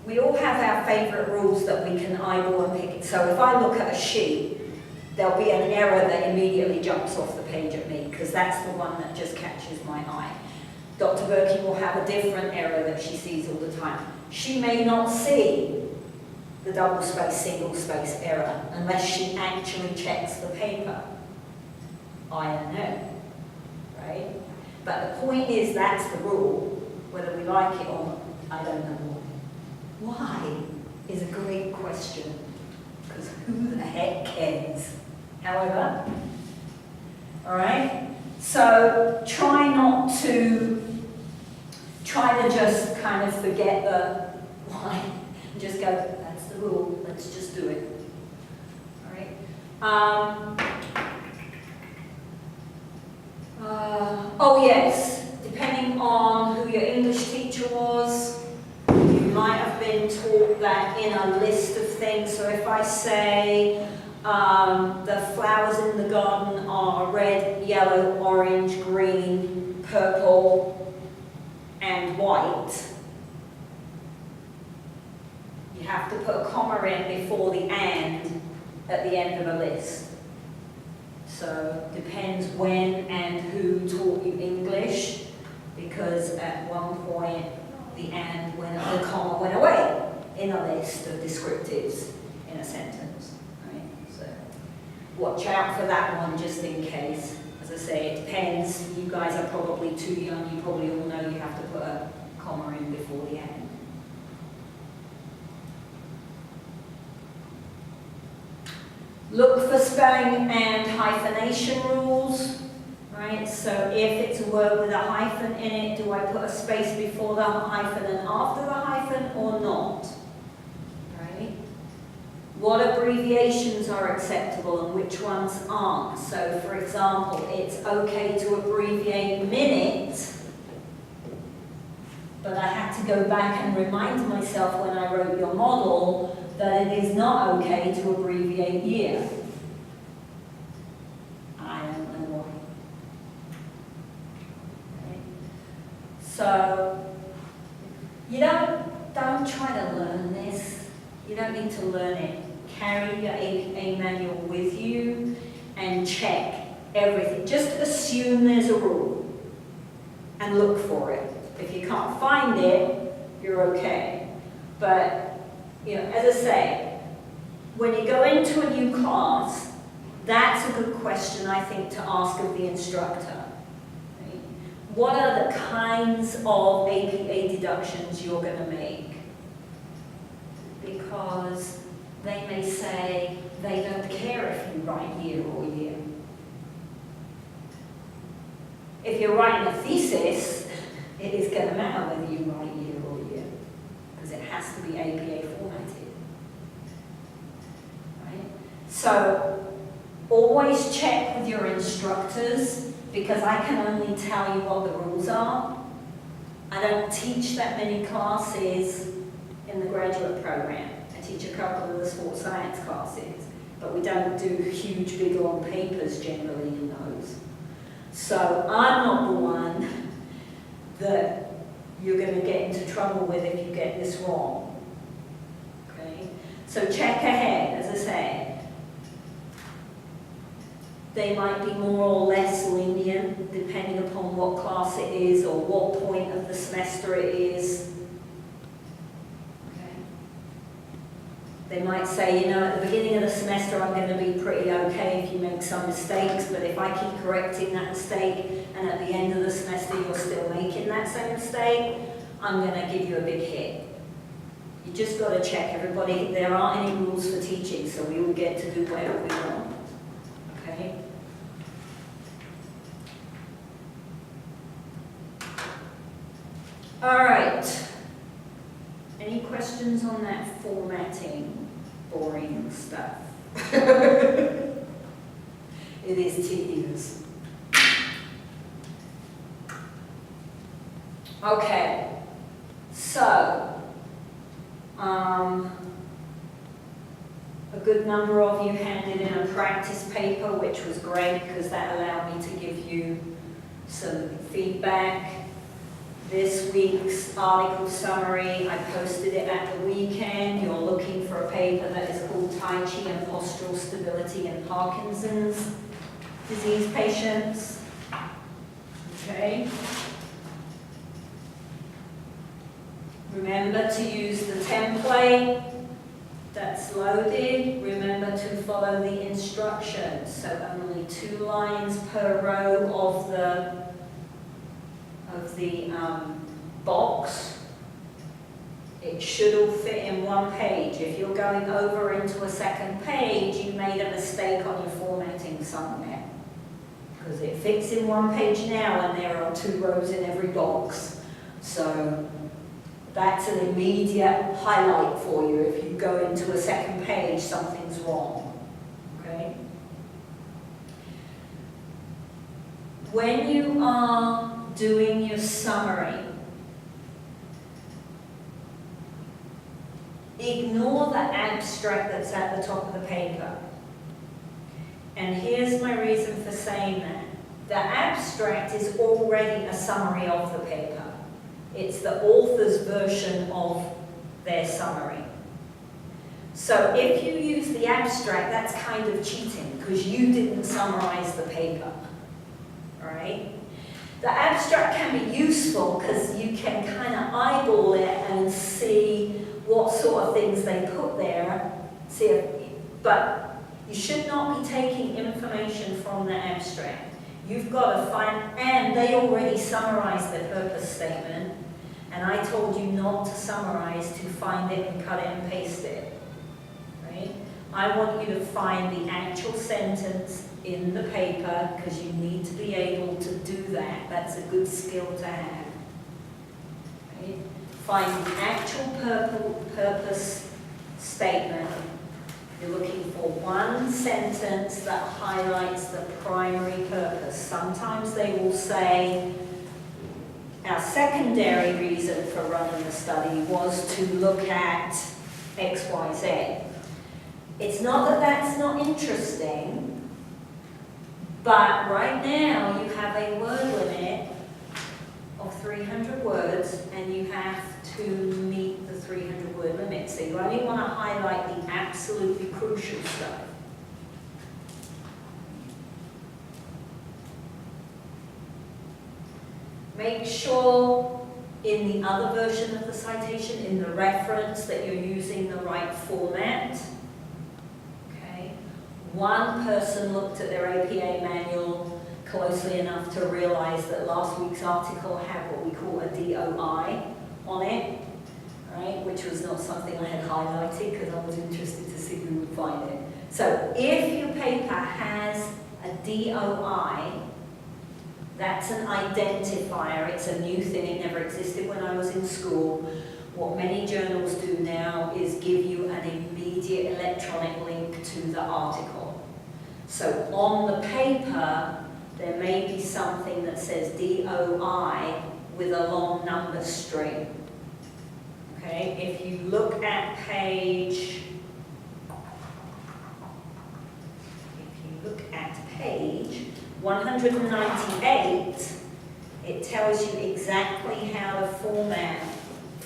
S1: we all have our favourite rules that we can eyeball and pick. So if I look at a sheet, there'll be an error that immediately jumps off the page at me, because that's the one that just catches my eye. Dr. Birkin will have a different error that she sees all the time. She may not see the double space, single space error unless she actually checks the paper. I don't know, right? But the point is, that's the rule. Whether we like it or not, I don't know. Why is a great question, because who the heck cares? However, all right? So try to just kind of forget the why, and just go, that's the rule, let's just do it. All right? Oh yes, depending on who your English teacher was, you might have been taught that in a list of things. So if I say the flowers in the garden are red, yellow, orange, green, purple, and white, you have to put a comma in before the and at the end of a list. So depends when and who taught you English, because at one point the comma went away in a list of descriptives in a sentence. Right? So watch out for that one just in case. As I say, it depends. You guys are probably too young. You probably all know you have to put a comma in before the end. Look for spelling and hyphenation rules, right? So if it's a word with a hyphen in it, do I put a space before the hyphen and after the hyphen or not? Right? What abbreviations are acceptable and which ones aren't? So for example, it's okay to abbreviate minute, but I had to go back and remind myself when I wrote your model that it is not okay to abbreviate year. I don't know why. Okay. So, you don't try to learn this. You don't need to learn it. Carry your APA manual with you and check everything. Just assume there's a rule and look for it. If you can't find it, you're okay. But you know, as I say, when you go into a new class, that's a good question, I think, to ask of the instructor. Right? What are the kinds of APA deductions you're going to make? Because they may say they don't care if you write year or year. If you're writing a thesis, it is going to matter whether you write year or year, because it has to be APA formatted. Right? So always check with your instructors, because I can only tell you what the rules are. I don't teach that many classes in the graduate program. I teach a couple of the sports science classes, but we don't do huge, big, long papers generally in those. So I'm not the one that you're going to get into trouble with if you get this wrong. Okay? So check ahead, as I said. They might be more or less lenient depending upon what class it is or what point of the semester it is. Okay? They might say, you know, at the beginning of the semester I'm going to be pretty okay if you make some mistakes, but if I keep correcting that mistake and at the end of the semester you're still making that same mistake, I'm going to give you a big hit. You just got to check everybody. There aren't any rules for teaching, so we all get to do whatever we want. Okay? All right. Any questions on that formatting, boring stuff? It is tedious. Okay. So, a good number of you handed in a practice paper, which was great because that allowed me to give you some feedback. This week's article summary, I posted it at the weekend. You're looking for a paper that is called Tai Chi and Postural Stability in Parkinson's disease patients. Okay. Remember to use the template that's loaded. Remember to follow the instructions. So only 2 lines per row of the box. It should all fit in one page. If you're going over into a second page, you made a mistake on your formatting somewhere. Because it fits in one page now and there are 2 rows in every box. So that's an immediate highlight for you. If you go into a second page, something's wrong. Okay? When you are doing your summary, ignore the abstract that's at the top of the paper. And here's my reason for saying that. The abstract is already a summary of the paper. It's the author's version of their summary. So if you use the abstract, that's kind of cheating because you didn't summarize the paper. All right? The abstract can be useful because you can kind of eyeball it and see what sort of things they put there. But you should not be taking information from the abstract. You've got to find, and they already summarized their purpose statement, and I told you not to summarize, to find it and cut it and paste it. Right? I want you to find the actual sentence in the paper because you need to be able to do that. That's a good skill to have. Right? Find the actual purpose statement. You're looking for one sentence that highlights the primary purpose. Sometimes they will say, our secondary reason for running the study was to look at X, Y, Z. It's not that that's not interesting, but right now you have a word limit of 300 words and you have to meet the 300 word limit. So you only want to highlight the absolutely crucial stuff. Make sure in the other version of the citation, in the reference, that you're using the right format. Okay. One person looked at their APA manual closely enough to realize that last week's article had what we call a DOI on it, right? Which was not something I had highlighted because I was interested to see who would find it. So if your paper has a DOI, That's an identifier. It's a new thing. It never existed when I was in school. What many journals do now is give you an immediate electronic link to the article. So on the paper, there may be something that says DOI with a long number string. Okay, if you look at page 198, it tells you exactly how to format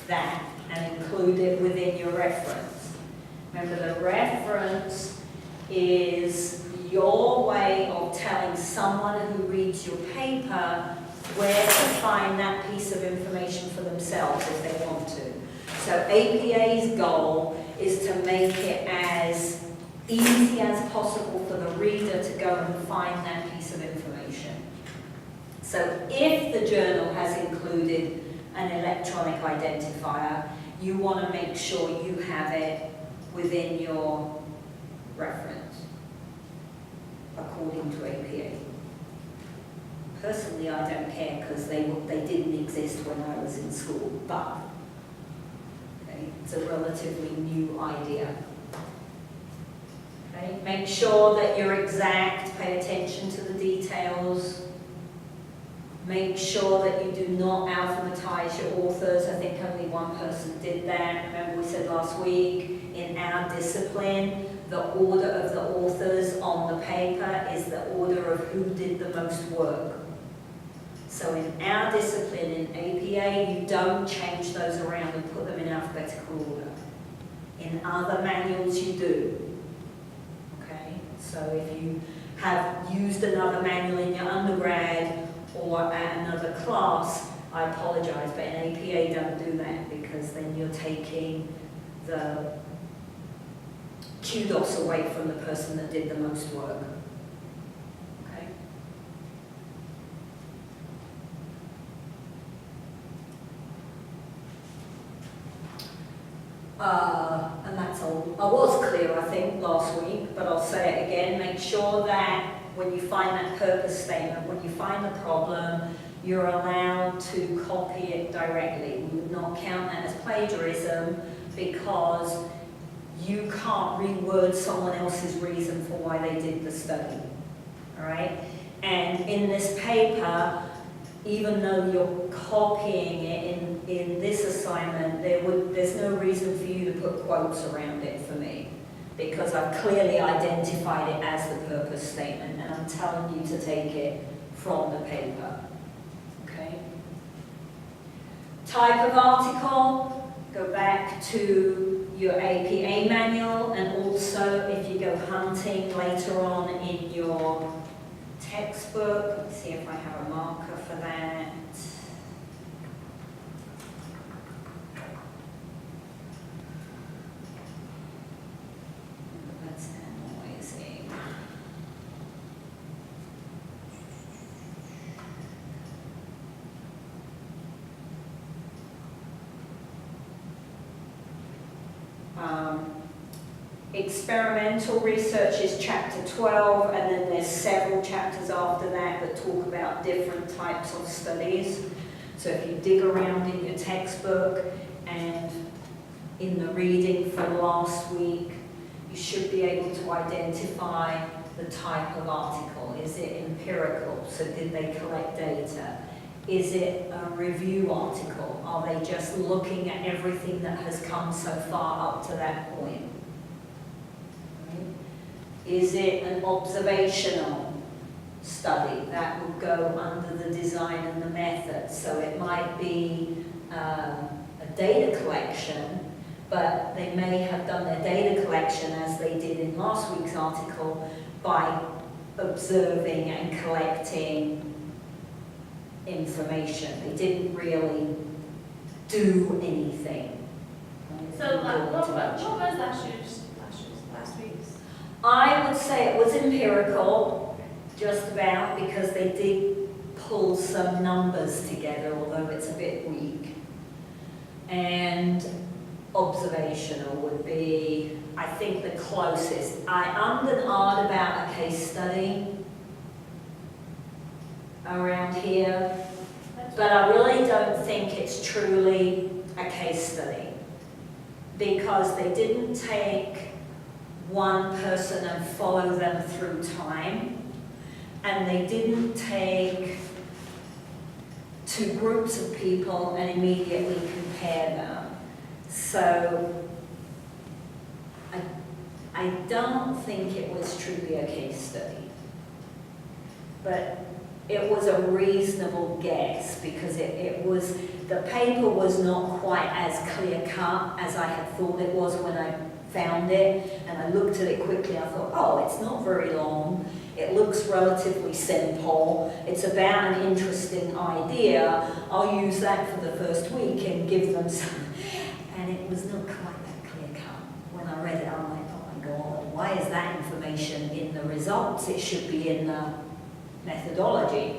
S1: that and include it within your reference. Remember, the reference is your way of telling someone who reads your paper where to find that piece of information for themselves if they want to. So APA's goal is to make it as easy as possible for the reader to go and find that piece of information. So if the journal has included an electronic identifier, you want to make sure you have it within your reference, according to APA. Personally, I don't care because they didn't exist when I was in school, but okay, it's a relatively new idea. Okay, make sure that you're exact, pay attention to the details. Make sure that you do not alphabetize your authors. I think only one person did that. Remember we said last week, in our discipline, the order of the authors on the paper is the order of who did the most work. So in our discipline, in APA, you don't change those around and put them in alphabetical order. In other manuals, you do. Okay? So if you have used another manual in your undergrad, or at another class, I apologize, but in APA don't do that because then you're taking the kudos away from the person that did the most work. Okay? And that's all. I was clear, I think, last week, but I'll say it again. Make sure that when you find that purpose statement, when you find the problem, you're allowed to copy it directly. We would not count that as plagiarism because you can't reword someone else's reason for why they did the study. All right? And in this paper, even though you're copying it in this assignment, there's no reason for you to put quotes around it for me, because I've clearly identified it as the purpose statement and I'm telling you to take it from the paper. Okay? Type of article, go back to your APA manual, and also if you go hunting later on in your textbook, let's see if I have a marker for that. That's noisy. Experimental research is chapter 12, and then there's several chapters after that that talk about different types of studies. So if you dig around in your textbook and in the reading from last week, you should be able to identify the type of article. Is it empirical? So did they collect data? Is it a review article? Are they just looking at everything that has come so far up to that point? Is it an observational study? That would go under the design and the method. So it might be a data collection, but they may have done their data collection as they did in last week's article by observing and collecting information. They didn't really do anything.
S2: So what was last week's?
S1: I would say it was empirical, just about, because they did pull some numbers together, although it's a bit weak. And observational would be, I think, the closest. I ummed and ahed about a case study. around here,
S2: That's
S1: but I really don't think it's truly a case study because they didn't take one person and follow them through time, and they didn't take two groups of people and immediately compare them. So I don't think it was truly a case study, but it was a reasonable guess because the paper was not quite as clear cut as I had thought it was when I found it, and I looked at it quickly. I thought, oh, it's not very long. It looks relatively simple. It's about an interesting idea. I'll use that for the first week and give them some. And it was not quite that clear cut. When I read it, I'm like, oh my God, why is that information in the results? It should be in the methodology.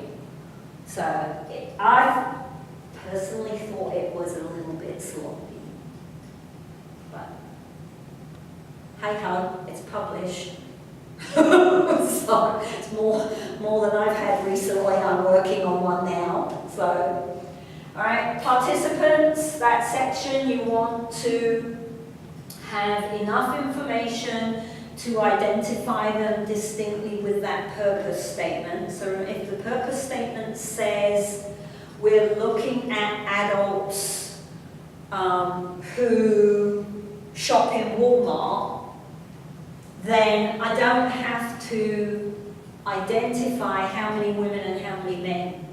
S1: So I personally thought it was a little bit sloppy. But hey ho, it's published. So it's more than I've had recently. I'm working on one now. So, all right, participants, that section you want to have enough information to identify them distinctly with that purpose statement. So if the purpose statement says we're looking at adults who shop in Walmart, then I don't have to identify how many women and how many men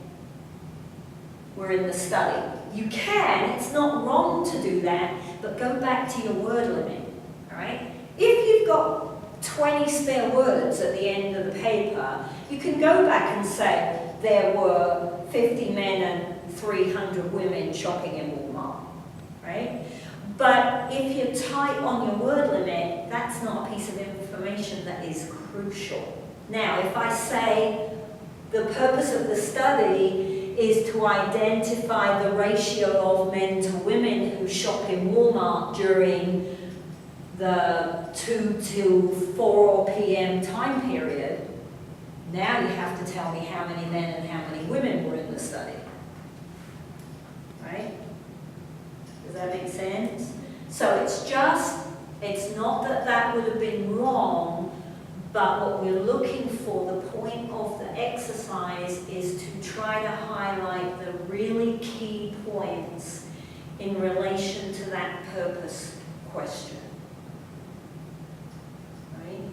S1: were in the study. You can, it's not wrong to do that, but go back to your word limit, all right? If you've got 20 spare words at the end of the paper, you can go back and say there were 50 men and 300 women shopping in Walmart, right? But if you're tight on your word limit, that's not a piece of information that is crucial. Now, if I say the purpose of the study is to identify the ratio of men to women who shop in Walmart during the 2 to 4 p.m. time period, now you have to tell me how many men and how many women were in the study. Right? Does that make sense? So it's not that that would have been wrong, but what we're looking for, the point of the exercise is to try to highlight the really key points in relation to that purpose question. Right?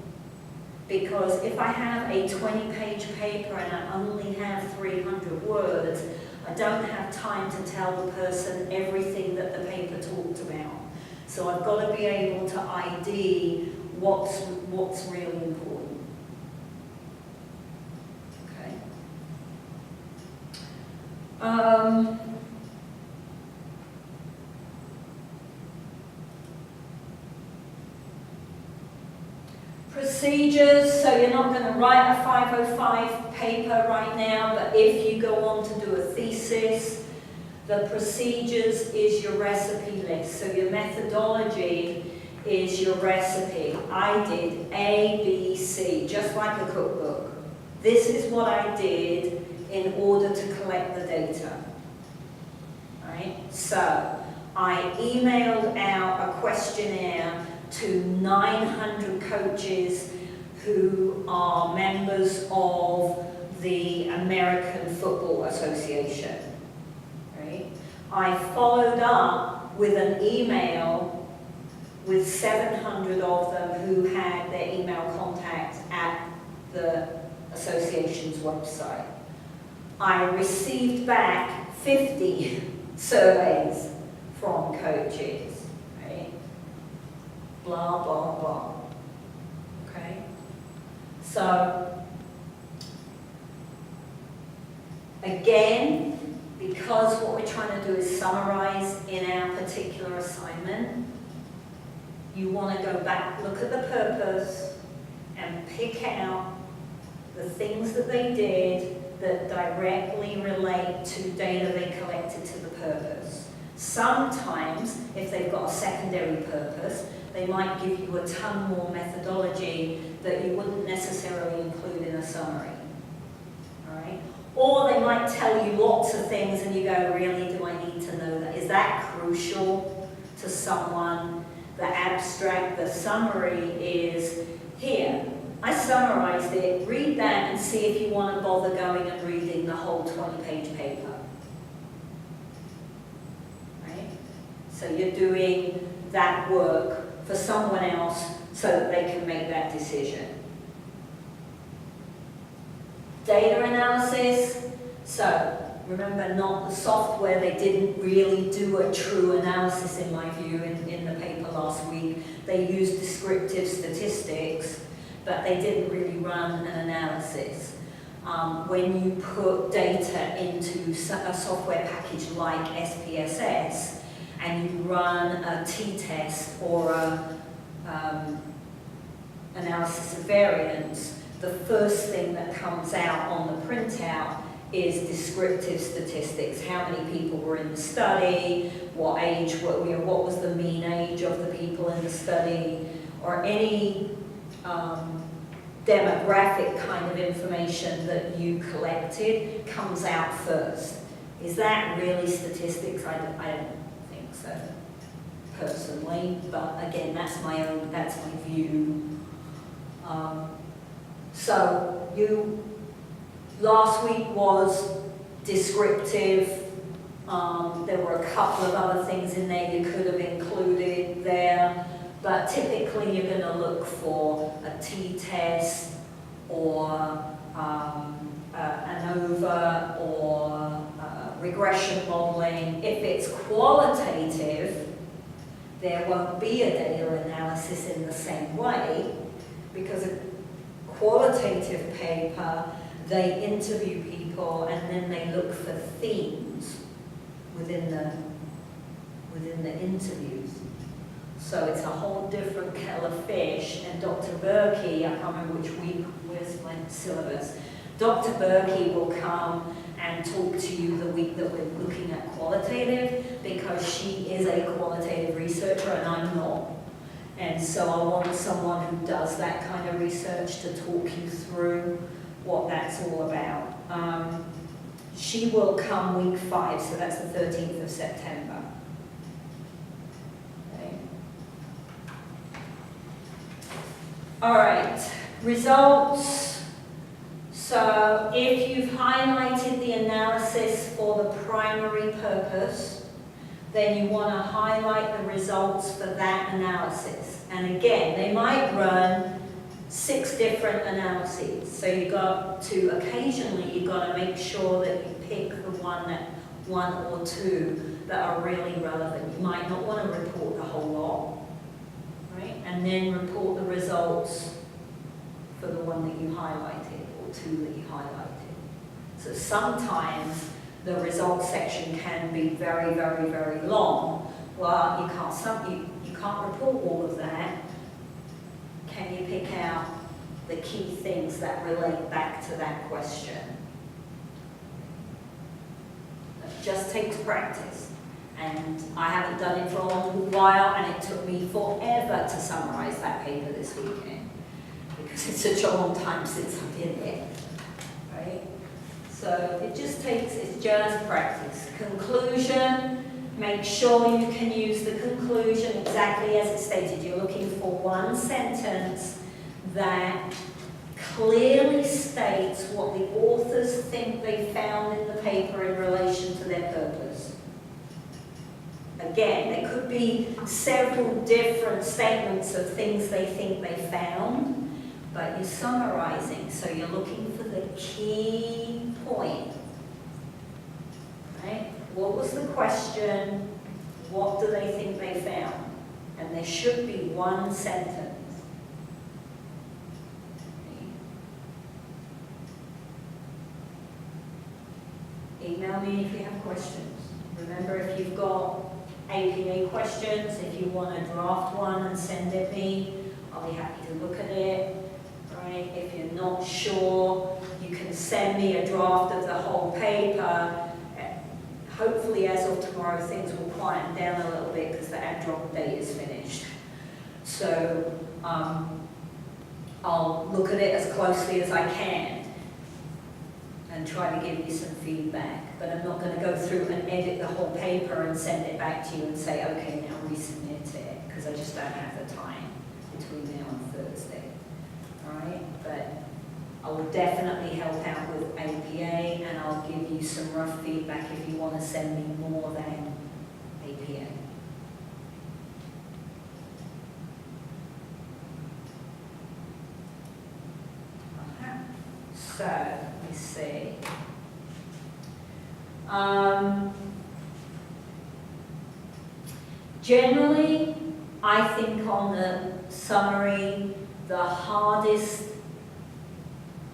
S1: Because if I have a 20-page paper and I only have 300 words, I don't have time to tell the person everything that the paper talked about. So I've got to be able to ID what's really important. Okay. Procedures, so you're not going to write a 505 paper right now, but if you go on to do a thesis, the procedures is your recipe list. So your methodology is your recipe. I did A, B, C, just like a cookbook. This is what I did in order to collect the data. Right? So I emailed out a questionnaire to 900 coaches who are members of the American Football Association. Right? I followed up with an email with 700 of them who had their email contacts at the association's website. I received back 50 surveys from coaches, right? Blah, blah, blah, okay? So, again, because what we're trying to do is summarize in our particular assignment, you want to go back, look at the purpose, and pick out the things that they did that directly relate to data they collected to the purpose. Sometimes, if they've got a secondary purpose, they might give you a ton more methodology that you wouldn't necessarily include in a summary. All right? Or they might tell you lots of things and you go, really, do I need to know that? Is that crucial to someone? The abstract, the summary is here. I summarized it, read that and see if you want to bother going and reading the whole 20-page paper. Right? So you're doing that work for someone else so that they can make that decision. Data analysis. So remember, not the software, they didn't really do a true analysis in my view in the paper last week. They used descriptive statistics, but they didn't really run an analysis. When you put data into a software package like SPSS and you run a t-test or a analysis of variance, the first thing that comes out on the printout is descriptive statistics. How many people were in the study, what age, what was the mean age of the people in the study, or any demographic kind of information that you collected comes out first. Is that really statistics? I don't think so, personally, but again, that's my view. So last week was descriptive. There were a couple of other things in there you could have included there, but typically you're going to look for a t-test or ANOVA or regression modeling. If it's qualitative, there won't be a data analysis in the same way, because a qualitative paper, they interview people and then they look for themes within the interviews. So it's a whole different kettle of fish. And Dr. Berkey, I can't remember which week, where's my syllabus? Dr. Berkey will come and talk to you the week that we're looking at qualitative, because she is a qualitative researcher and I'm not. And so I want someone who does that kind of research to talk you through what that's all about. She will come week 5, so that's the 13th of September. Okay. All right, results. So if you've highlighted the analysis for the primary purpose, then you want to highlight the results for that analysis. And again, they might run 6 different analyses. So occasionally you've got to make sure that you pick the one or two that are really relevant. You might not want to report the whole lot, right? And then report the results for the one that you highlighted or 2 that you highlighted. So sometimes the results section can be very, very, very long. Well, you can't report all of that. Can you pick out the key things that relate back to that question? It just takes practice. And I haven't done it for a long while, and it took me forever to summarize that paper this weekend, because it's such a long time since I've been there, right? So it's just practice. Conclusion, make sure you can use the conclusion exactly as it's stated. You're looking for one sentence that clearly states what the authors think they found in the paper in relation to their purpose. Again, there could be several different statements of things they think they found, but you're summarizing, so you're looking for the key point. Right? What was the question? What do they think they found? And there should be one sentence. Email me if you have questions. Remember, if you've got APA questions, if you want to draft one and send it me, I'll be happy to look at it. Right? If you're not sure, you can send me a draft of the whole paper. Hopefully, as of tomorrow, things will quieten down a little bit because the ad drop date is finished. So I'll look at it as closely as I can. and try to give you some feedback. But I'm not going to go through and edit the whole paper and send it back to you and say, okay, now resubmit it, because I just don't have the time between now and Thursday. All right? But I will definitely help out with APA, and I'll give you some rough feedback if you want to send me more than APA. So, let me see. Generally, I think on the summary, the hardest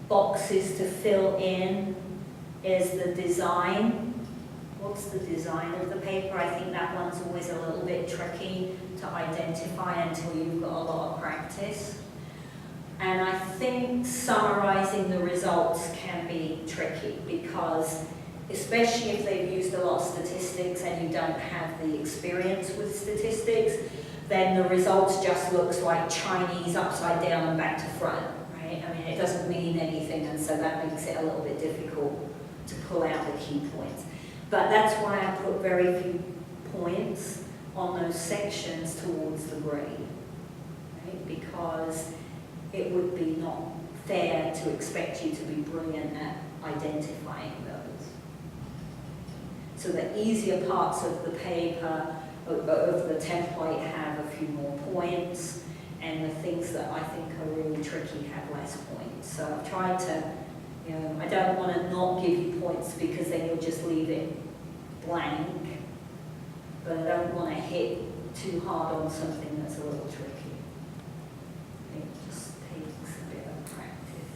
S1: boxes to fill in is the design. What's the design of the paper? I think that one's always a little bit tricky to identify until you've got a lot of practice. And I think summarizing the results can be tricky because, especially if they've used a lot of statistics and you don't have the experience with statistics, then the results just looks like Chinese upside down and back to front, right? I mean, it doesn't mean anything, and so that makes it a little bit difficult to pull out the key points. But that's why I put very few points on those sections towards the grade, right? Because it would be not fair to expect you to be brilliant at identifying those. So the easier parts of the paper, of the template, have a few more points, and the things that I think are really tricky have less points. So I've tried to, I don't want to not give you points because then you'll just leave it blank, but I don't want to hit too hard on something that's a little tricky. It just takes a bit of practice.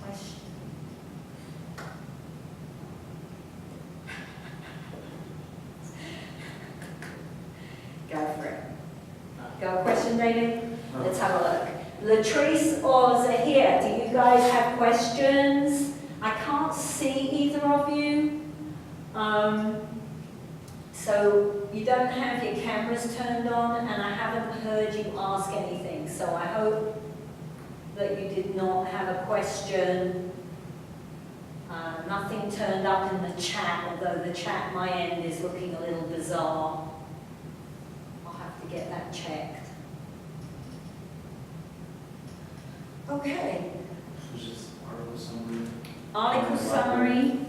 S1: Question? Go for it. Go question, David? Let's have a look. Latrice or Zahir, do you guys have questions? I can't see either of you. So you don't have your cameras turned on, and I haven't heard you ask anything. So I hope that you did not have a question. Nothing turned up in the chat, although the chat my end is looking a little bizarre. I'll have to get that checked. Okay.
S3: So just article summary.
S1: Article summary.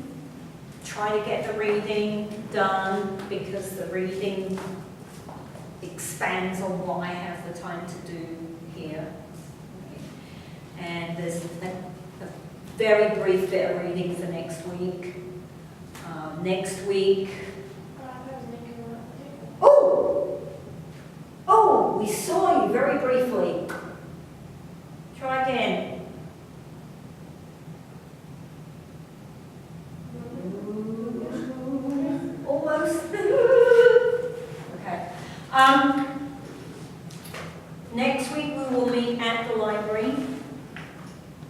S1: Try to get the reading done because the reading expands on what I have the time to do here. And there's a very brief bit of reading for next week. Next week. Oh, we saw you very briefly. Try again. Almost. Okay. Next week we will meet at the library,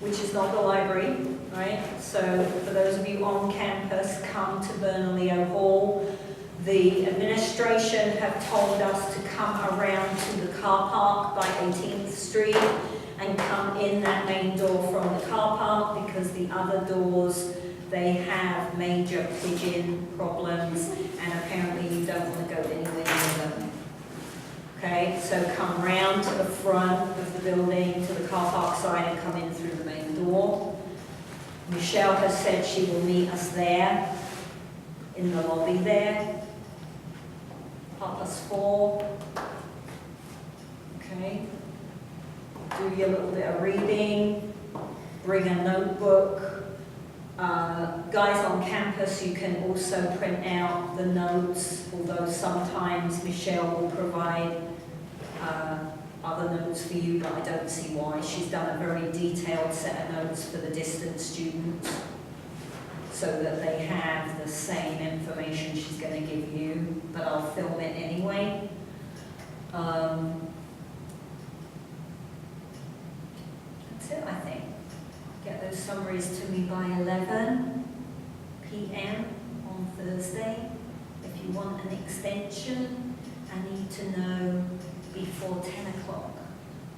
S1: which is not the library, right? So for those of you on campus, come to Bernalillo Hall. The administration have told us to come around to the car park by 18th Street and come in that main door from the car park because the other doors, they have major pigeon problems and apparently you don't want to go anywhere near them. Okay, so come round to the front of the building, to the car park side and come in through the main door. Michelle has said she will meet us there, in the lobby there. 4:30. Okay. Do your little bit of reading, bring a notebook. Guys on campus, you can also print out the notes, although sometimes Michelle will provide other notes for you, but I don't see why. She's done a very detailed set of notes for the distance students so that they have the same information she's going to give you, but I'll film it anyway. That's it, I think. Get those summaries to me by 11 p.m. on Thursday. If you want an extension, I need to know before 10 o'clock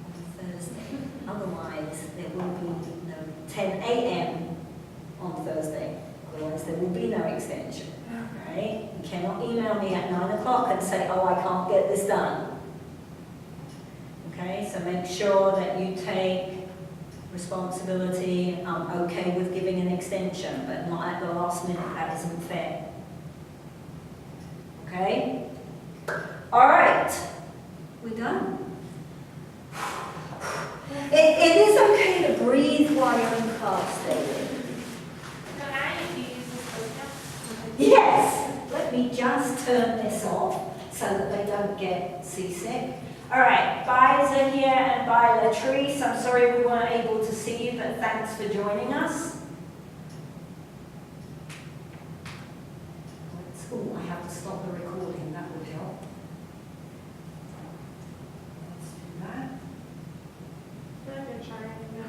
S1: on Thursday. Otherwise, there will be no 10 a.m. on Thursday. Otherwise, there will be no extension. Right? You cannot email me at 9 o'clock and say, oh, I can't get this done. Okay, so make sure that you take responsibility. I'm okay with giving an extension, but not at the last minute. That isn't fair. Okay? All right. We're done. It is okay to breathe while you're in class, David.
S2: Can I use this book
S1: Yes. Let me just turn this off so that they don't get seasick. All right. Bye, Zahia, and bye, Latrice. I'm sorry we weren't able to see you, but thanks for joining us. Oh, I have to stop the recording. That would help. Let's do that.
S2: now? I'm gonna try.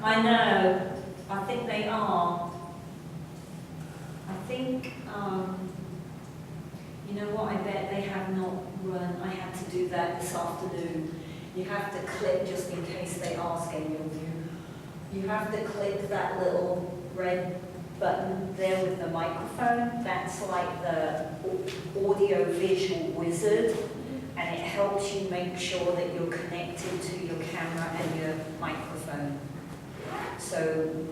S1: I know. I think they are. I think, you know what, I bet they have not run. I had to do that this afternoon. You have to click, just in case they ask any of you, you have to click that little red button there with the microphone. That's like the audio-visual wizard, and it helps you make sure that you're connected to your camera and your microphone. So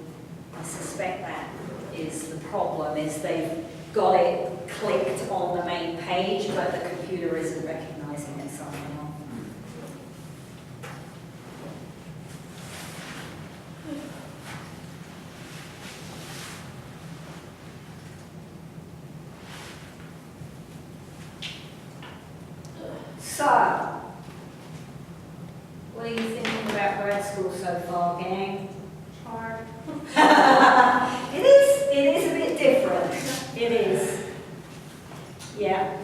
S1: I suspect that is the problem, is they've got it clicked on the main page, but the computer isn't recognizing it somehow. So, what are you thinking about grad school so far, gang?
S2: Hard.
S1: It is a bit different. It is. Yeah.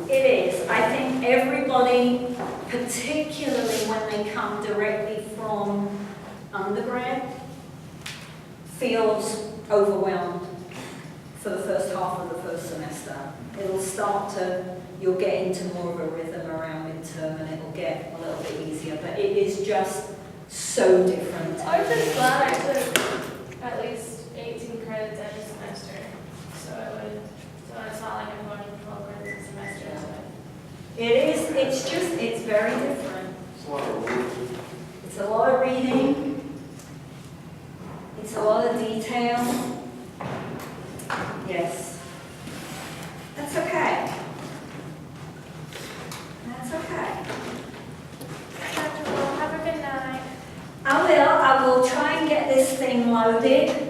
S1: It is. I think everybody, particularly when they come directly from undergrad, feels overwhelmed for the first half of the first semester. It'll start to, you'll get into more of a rhythm around midterm and it'll get a little bit easier, but it is just so different.
S2: I was just glad I took at least 18 credits every semester. So it's not like I'm going to 12 credits a semester.
S1: It is, it's very different.
S3: It's a lot of work.
S1: It's a lot of reading. It's a lot of detail. Yes. That's okay. That's okay.
S2: Dr. Will, have a good night.
S1: I will try and get this thing loaded.